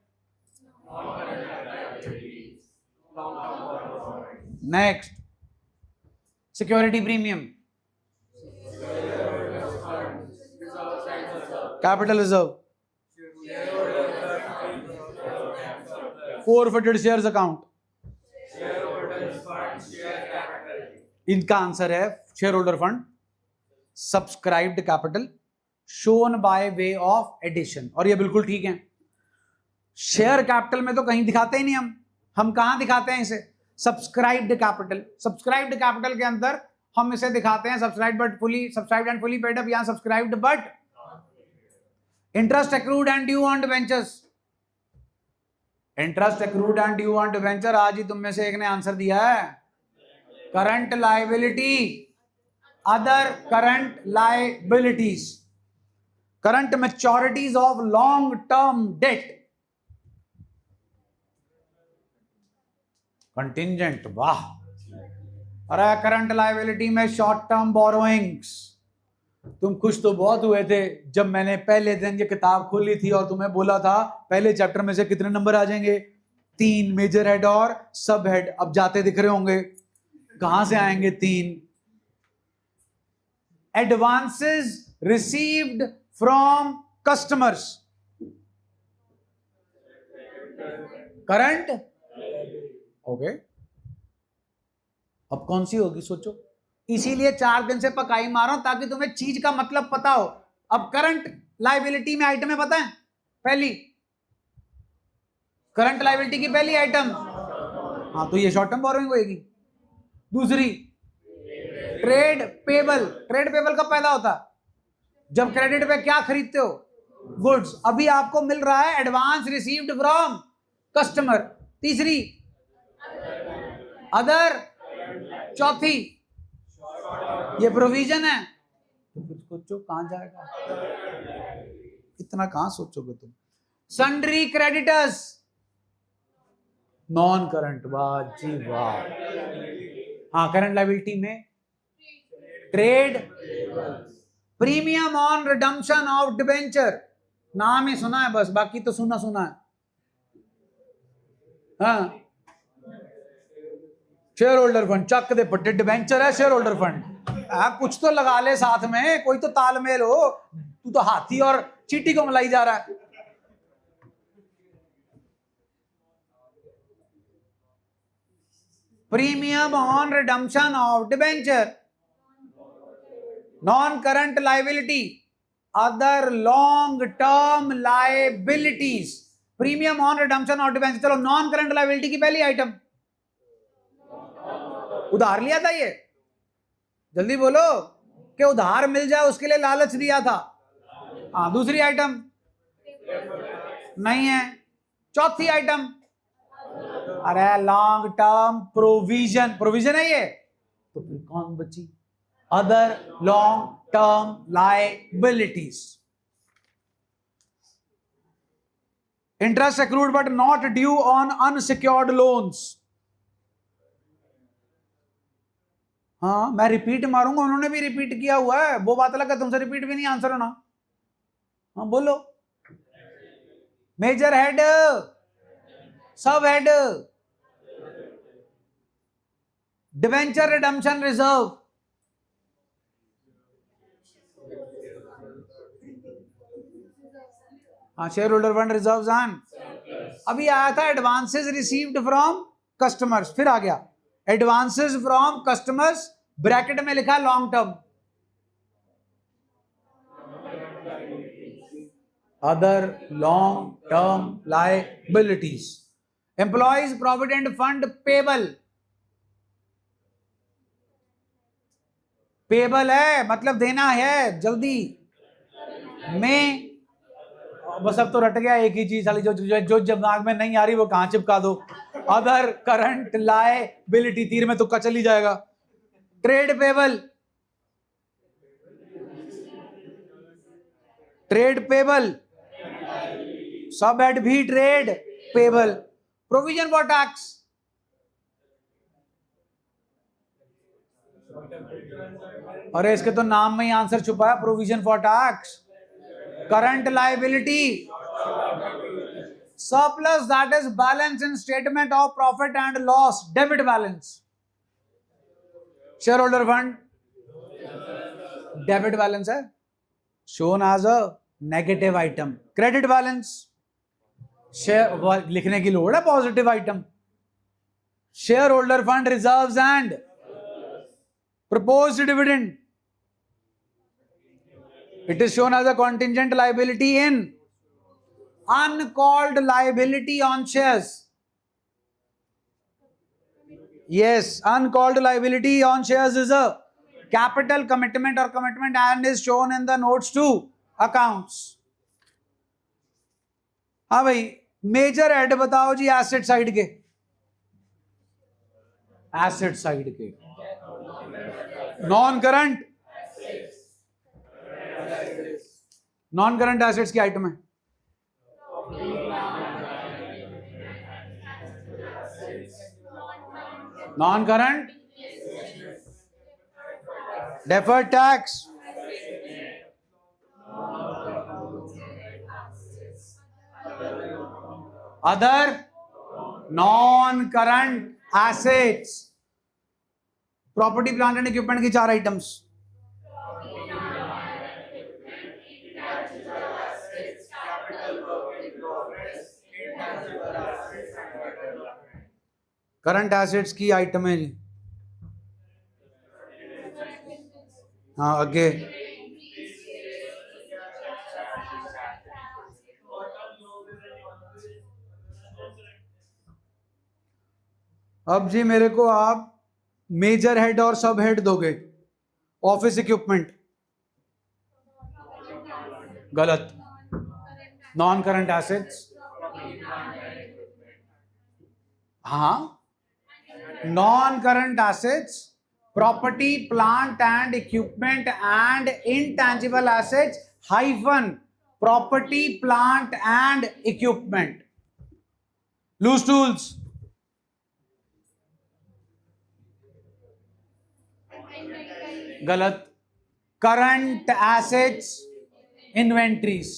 A: next security premium, capital reserve, forfeited shares account. इनका आंसर है share holder fund, subscribed capital shown by way of addition. और ये बिल्कुल ठीक है. शेयर कैपिटल में तो कहीं दिखाते ही नहीं हम कहां दिखाते हैं इसे, सब्सक्राइब्ड कैपिटल. सब्सक्राइब्ड कैपिटल के अंदर हम इसे दिखाते हैं subscribed and fully paid up, या subscribed but interest accrued and due on debentures. Interest accrued and due on debenture, आज ही तुम में से एक ने आंसर दिया है. Current liability, other current liabilities, current maturities of long term date. Contingent, वाह. अरे करंट लायबिलिटी में शॉर्ट टर्म बोरोइंग्स. तुम खुश तो बहुत हुए थे जब मैंने पहले दिन ये किताब खोली थी और तुम्हें बोला था पहले चैप्टर में से कितने नंबर आ जाएंगे, 3, मेजर हेड और सब हेड. अब जाते दिख रहे होंगे, कहां से आएंगे 3. Advances received from customers, current. Okay, अब कौन सी होगी सोचो. इसीलिए 4 दिन से पकाई मारो ताकि तुम्हें चीज का मतलब पता हो. अब करंट लायबिलिटी में आइटम है पता है, पहली करंट लायबिलिटी की पहली आइटम, हाँ, तो ये शॉर्ट टर्म बोरोइंग होगी. दूसरी ट्रेड पेबल. ट्रेड पेबल कब पैदा होता, जब क्रेडिट पे क्या खरीदते हो, गुड्स. अभी आपको मिल रहा है एडवांस रिसीव्ड फ्रॉम कस्टमर. तीसरी अदर. चौथी ये प्रोविजन है. तो फिर सोचो कहां जाएगा, इतना कहां सोचोगे तुम. Sundry creditors, non current. वाह जी वाह. हाँ, करंट लायबिलिटी में trade premium on redemption of debenture. नाम ही सुना है बस, बाकी तो सुना है. हाँ, शेयर होल्डर फंड, चक दे पट्टे, डिबेंचर है शेयर होल्डर फंड. कुछ तो लगा ले साथ में, कोई तो तालमेल हो. तू तो हाथी और चींटी को मलाई जा रहा है. Premium on redemption of debenture, non current liability, other long term liabilities, premium on redemption of debenture. चलो नॉन करंट लाइबिलिटी की पहली आइटम, उधार लिया था, ये जल्दी बोलो, कि उधार मिल जाए उसके लिए लालच दिया था। हाँ, दूसरी आइटम नहीं है। चौथी आइटम, अरे लॉन्ग टर्म प्रोविजन, प्रोविजन है ये, तो फिर कौन बची? Other long term liabilities, interest accrued but not due on unsecured loans। हाँ, मैं रिपीट मारूंगा, उन्होंने भी रिपीट किया हुआ है, वो बात अलग है, तुमसे रिपीट भी नहीं आंसर होना। हाँ बोलो, major head, sub head, debenture redemption reserve, हाँ share holder fund reserves and, अभी आया था एडवांसेस रिसीव्ड फ्रॉम कस्टमर्स, फिर आ गया एडवांसेस फ्रॉम कस्टमर्स, ब्रैकेट में लिखा long term, other long term liabilities, employees provident fund payable, payable है मतलब देना है जल्दी में, बस अब तो रट गया एक ही चीज साली, जो दिमाग में नहीं आ रही वो कहां चिपका दो। अदर करंट लायबिलिटी, तीर में तुक्का चली जाएगा। ट्रेड पेबल, ट्रेड पेबल, सब हेड भी trade payable, provision for tax, अरे इसके तो नाम में ही आंसर छुपा है, provision for tax. Current liability, surplus that is balance in statement of profit and loss, debit balance, shareholder fund debit balance है, shown as a negative item, credit balance share लिखने की लोड़ है, positive item, shareholder fund reserves and proposed dividend, it is shown as a contingent liability in uncalled liability on shares, yes, uncalled liability on shares is a capital commitment or commitment and is shown in the notes to accounts। हाँ भाई, मेजर हेड बताओ जी एसेट साइड के, एसेट साइड के non current, non current assets की आइटम है, non current deferred tax, other non current assets, property plant and equipment की 4 आइटम्स, करंट एसेट्स की आइटम है जी। हाँ आगे, अब जी मेरे को आप मेजर हेड और सब हेड दोगे। ऑफिस इक्विपमेंट गलत, नॉन करंट एसेट्स, हाँ non current assets, property plant and equipment and intangible assets hyphen property plant and equipment, loose tools, गलत, करंट एसेट्स इन्वेंट्रीज।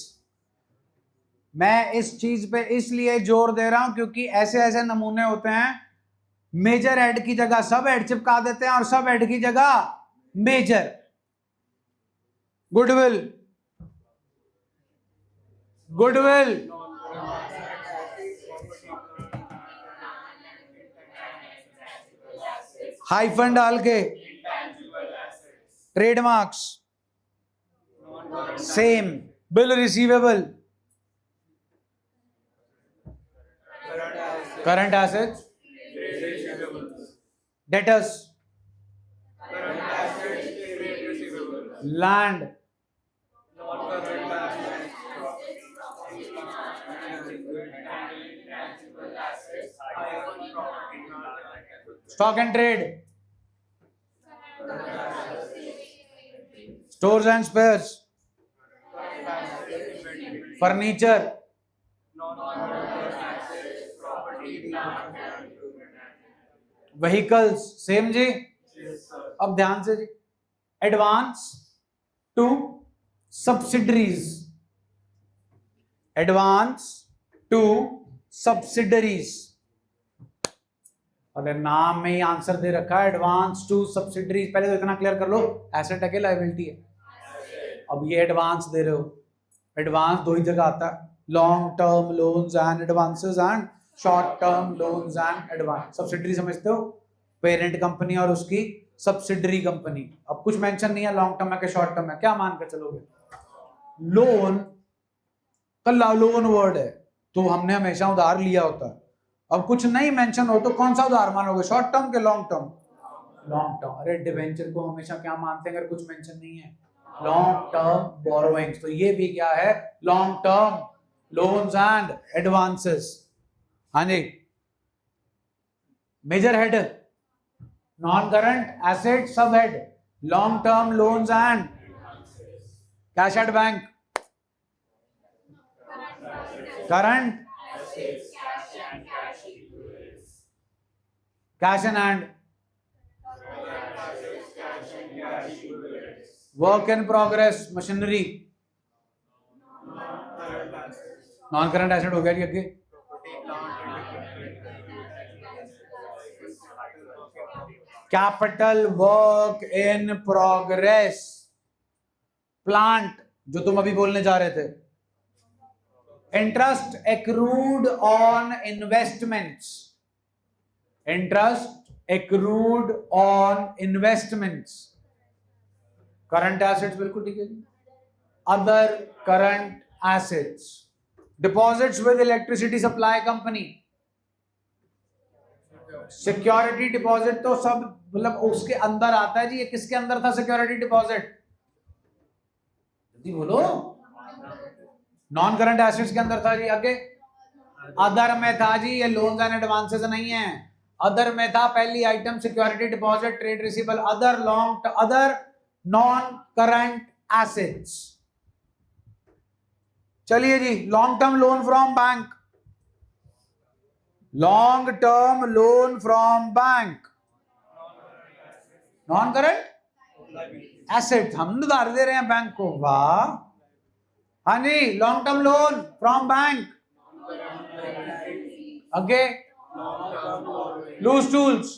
A: मैं इस चीज पे इसलिए जोर दे रहा हूं क्योंकि ऐसे ऐसे नमूने होते हैं, मेजर हेड की जगह सब हेड चिपका देते हैं और सब हेड की जगह मेजर। गुडविल, गुडविल, हाइफन डाल के trademarks same, bill receivable, current assets, debtors, land, stock and trade, stores and spares, furniture, vehicles, same जी। अब ध्यान से जी, advance to subsidiaries, advance to subsidiaries, अरे नाम में ही आंसर दे रखा है एडवांस टू सब्सिडरीज। पहले तो इतना क्लियर कर लो, एसेट है कि लायबिलिटी है। अब ये एडवांस दे रहे हो, एडवांस दो ही जगह आता है, long term loans and advances and short term loans and advance. Subsidiary समझते हो, पेरेंट कंपनी और उसकी सब्सिडरी कंपनी। अब कुछ मेंशन नहीं है लॉन्ग टर्म है कि शॉर्ट टर्म है, क्या मान कर चलोगे? लोन का लोन वर्ड है तो हमने हमेशा उधार लिया होता है। अब कुछ नहीं मेंशन हो तो कौन सा उधार मानोगे, शॉर्ट टर्म के लॉन्ग टर्म? Long term. अरे डिवेंचर को हमेशा क्या मानते हैं अगर कुछ मेंशन नहीं है? Long term borrowings. तो ये भी क्या है? Long term loans and advances. हाँ जी, major head non current asset, sub head long term loans and cash at bank, current cash in hand, work in progress machinery, non current asset हो गया जी। आगे capital work in progress, plant जो तुम अभी बोलने जा रहे थे, interest accrued on investments, interest accrued on investments, current assets, बिल्कुल ठीक है जी। Other current assets, deposits with electricity supply company, security deposit तो सब मतलब उसके अंदर आता है जी। ये किसके अंदर था सिक्योरिटी डिपॉजिट? जल्दी बोलो। नॉन करंट एसेट्स के अंदर था जी। आगे अदर में था जी, ये लोन्स एंड एडवांसेस नहीं है। अदर में था पहली item security deposit, trade receivable, other long, other non current assets. चलिए जी, long term loan from bank, long term loan from bank, non current asset. हम उधार दे रहे हैं बैंक को, वाह। हाँ जी, लॉन्ग टर्म लोन फ्रॉम बैंक, ओके, लूज टूल्स,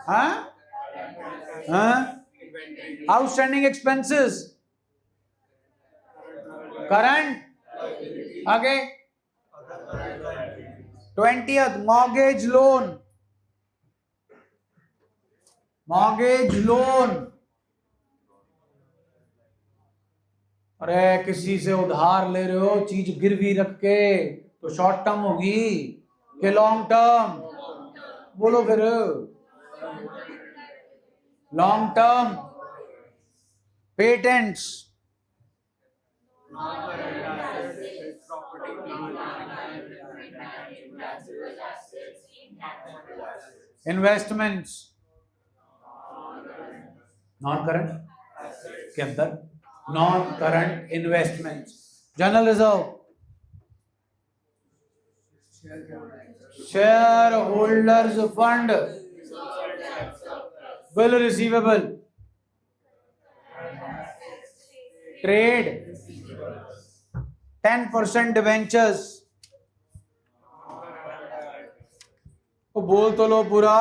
A: हाँ हाँ, आउटस्टैंडिंग एक्सपेंसेस, करंट, आगे 20th mortgage loan, mortgage loan. अरे किसी से उधार ले रहे हो चीज गिरवी रख के तो शॉर्ट टर्म होगी कि लॉन्ग टर्म? बोलो फिर। Long term patents, investments, non current के अंदर non current investments, general reserve, share holders fund, bill receivable, trade, 10% debentures. तो बोल तो लो पूरा।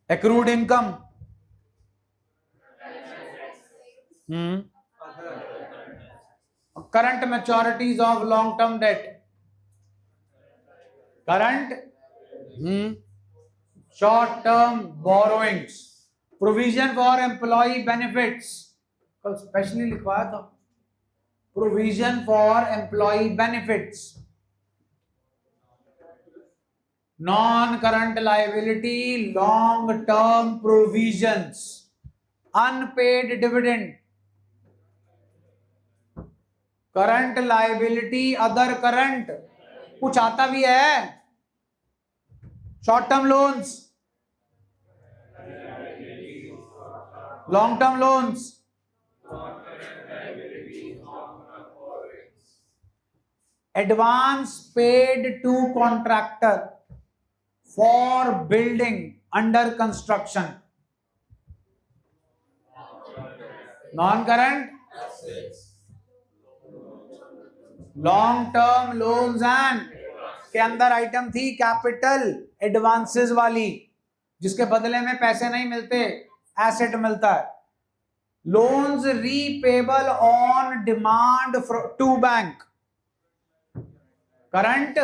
A: Accrued income, current maturities of long term debt, current, short term borrowings, provision for employee benefits, कल स्पेशली लिखवाया था, provision for employee benefits, non current liability, long term provisions, unpaid dividend, current liability, other current, कुछ आता भी है, short term loans, long term loans, advance paid to contractor for building under construction, non current, long term loans and के अंदर आइटम थी कैपिटल एडवांसेस वाली, जिसके बदले में पैसे नहीं मिलते, एसेट मिलता है, loans repayable on demand to bank, current,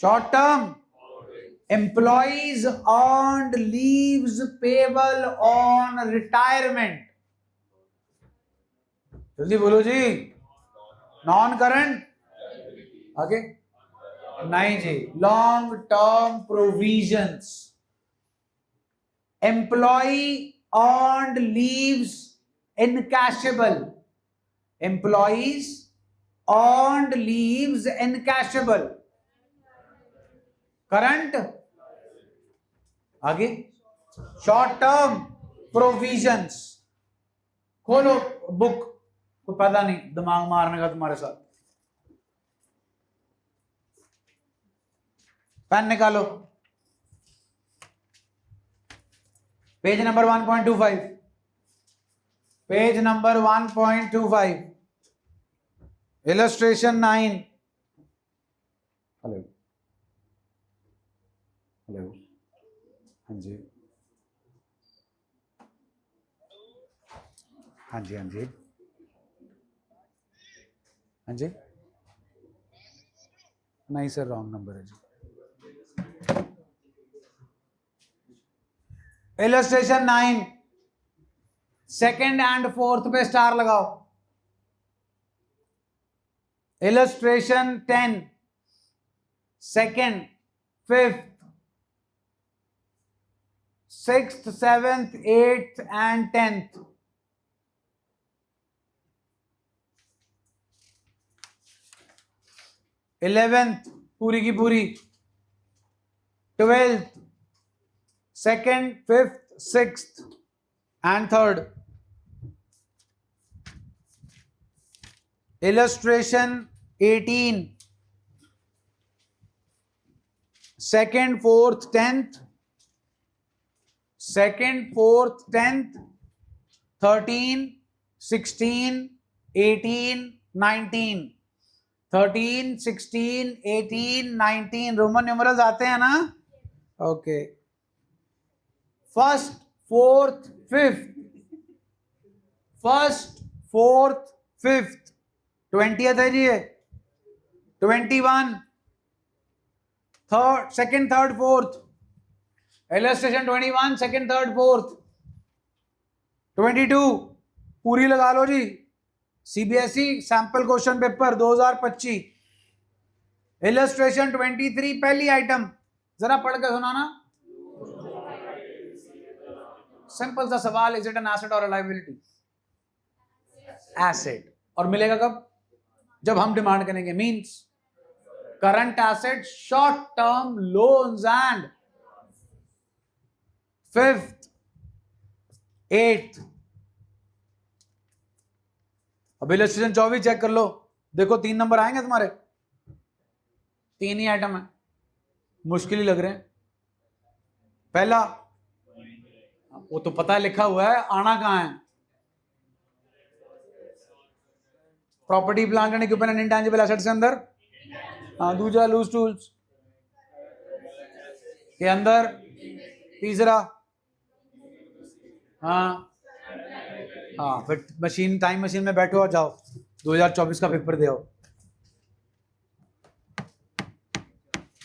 A: short term, employees earned leaves payable on retirement, जल्दी बोलो जी, नॉन करंट, आगे नहीं जी, long term provisions, employee earned leaves encashable, employees earned leaves encashable, current, आगे शॉर्ट टर्म प्रोविजंस, खोलो बुक, को पता नहीं दिमाग मारने का तुम्हारे साथ, पेन निकालो, page number 1.25, page number 1.25, illustration 9, hello hello, हाँ जी हाँ जी हाँ जी हाँ जी, नहीं सर रॉन्ग नंबर है जी, इलस्ट्रेशन 9, सेकंड एंड फोर्थ पे स्टार लगाओ, illustration 10, second, fifth, sixth, seventh, eighth and 10th, eleventh पूरी की पूरी, 12th, second, fifth, sixth and third, illustration 18, second, fourth, 10th, second, fourth, 10th, 13, 16, 18, 19, 13, 16, 18, 19 Roman numerals आते हैं ना, okay, first, fourth, fifth, first, fourth, fifth, 20th है जी ये, 21, third, second, third, fourth, illustration 21, second, third, fourth, 22 पूरी लगा लो जी, CBSE sample question paper 2025, illustration 23 पहली आइटम, जरा पढ़ के सुनाना, सिंपल सा सवाल, इज इट एन एसेट और लायबिलिटी, एसेट, और मिलेगा कब, जब हम डिमांड करेंगे, means current asset, short term loans and, fifth, eighth, अब इलस्ट्रेशन 24 चेक कर लो, देखो 3 नंबर आएंगे तुम्हारे, 3 ही आइटम है, मुश्किल ही लग रहे हैं, पहला वो तो पता है लिखा हुआ है, आना कहां है, property plant and equipment and intangible assets के अंदर, हाँ, दूसरा लूज टूल्स के अंदर, तीसरा हाँ हाँ, फिर मशीन, टाइम मशीन में बैठो और जाओ 2024 का पेपर दे आओ,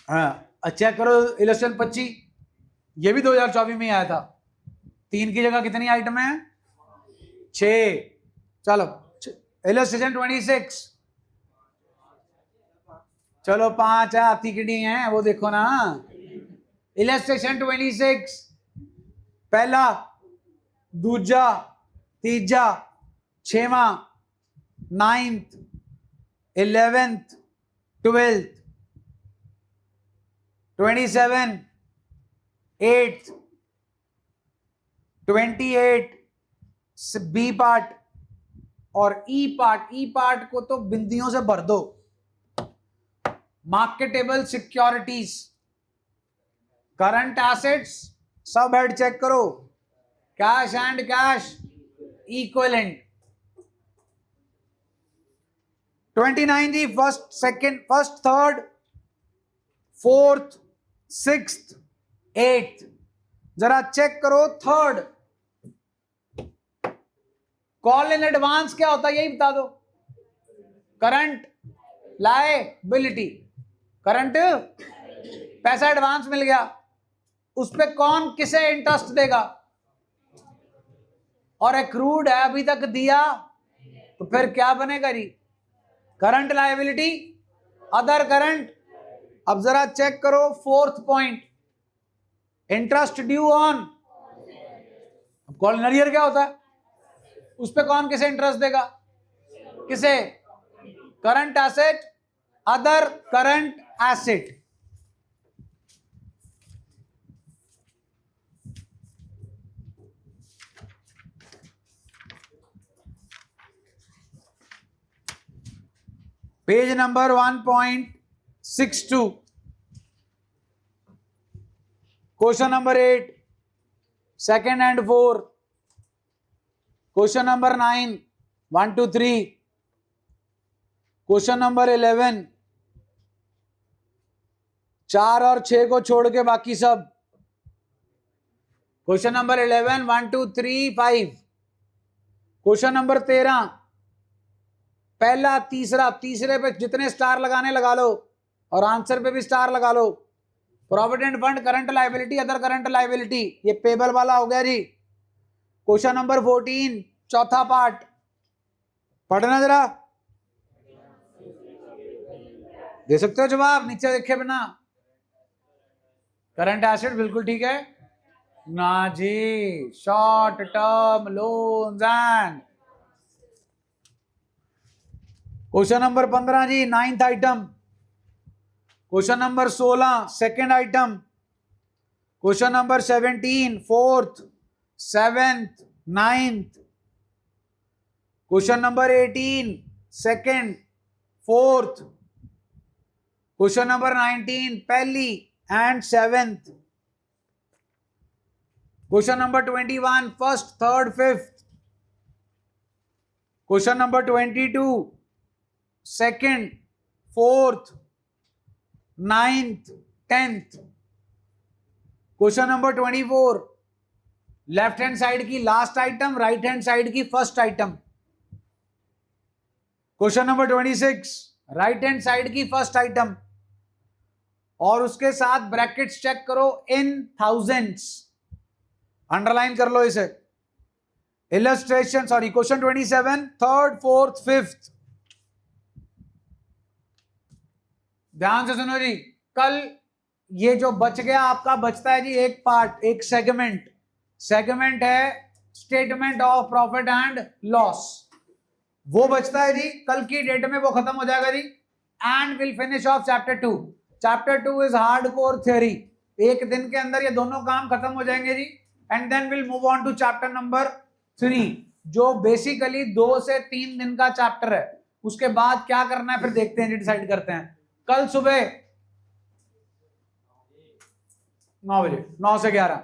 A: हाँ, चेक करो इलस्ट्रेशन 25, ये भी 2024 में ही आया था। 3 की जगह कितनी आइटम है? 6। चलो इलस्ट्रेशन 26, चलो 5 है, हाथी किडी है वो देखो ना। इलस्ट्रेशन 26, पहला, दूजा, तीजा, 6वां, 9th, 11th, 12th, 27, 8th, 28, B part और ई पार्ट। ई पार्ट को तो बिंदियों से भर दो। Marketable securities, current assets, sub head check करो, कैश एंड कैश इक्विवेलेंट। 29 जी, first, second, first, third, fourth, sixth, eighth. जरा चेक करो थर्ड, कॉल इन एडवांस क्या होता है यही बता दो। करंट लायबिलिटी, करंट पैसा एडवांस मिल गया, उस पे कौन किसे इंटरेस्ट देगा? और एक्रूड है, अभी तक दिया, तो फिर क्या बनेगा जी? Current liability, other current. अब जरा चेक करो fourth point, interest due on. अब कॉल इन अरियर क्या होता है? उस पे कौन किसे इंटरेस्ट देगा? किसे? Current asset, other current asset. Page number 1.62, question number 8, second and 4, question number 9, 1 to 3, question number 11, 4 और 6 को छोड़ के बाकी सब। क्वेश्चन नंबर 11, 1 2 3 5, क्वेश्चन नंबर 13, पहला, तीसरा, तीसरे पे जितने स्टार लगाने लगा लो और आंसर पे भी स्टार लगा लो। Provident fund, current liability, other current liability, ये पेबल वाला हो गया जी। क्वेश्चन नंबर 14, चौथा पार्ट, पढ़ना जरा, दे सकते हो जवाब नीचे देखे बिना। करंट एसेट बिल्कुल ठीक है ना जी, short term loans and. Question number 15 जी, 9th item. Question number 16, second item. Question number 17, 4th, 7th, 9th। Question number 18, second, 4th। Question number 19, पहली and 7th। Question number 21, first, third, 5th। Question number 22, second, 4th, 9th, 10th। Question number 24, left hand side की last item, right hand side की first item. Question number 26, right hand side की फर्स्ट आइटम और उसके साथ ब्रैकेट्स चेक करो इन थाउजेंड्स, अंडरलाइन कर लो इसे। Illustration, sorry, question 27, third, fourth, fifth. ध्यान से सुनो जी, कल ये जो बच गया आपका, बचता है जी एक पार्ट, एक सेगमेंट। सेगमेंट है statement of profit and loss, वो बचता है जी। कल की डेट में वो खत्म हो जाएगा जी, and will finish off chapter 2। Chapter 2 is hardcore theory. एक दिन के अंदर ये दोनों काम खत्म हो जाएंगे जी, and then will move on to chapter number 3, जो बेसिकली 2 से 3 दिन का चैप्टर है। उसके बाद क्या करना है फिर देखते हैं जी, डिसाइड करते हैं। कल सुबह 9 बजे, 9 से 11।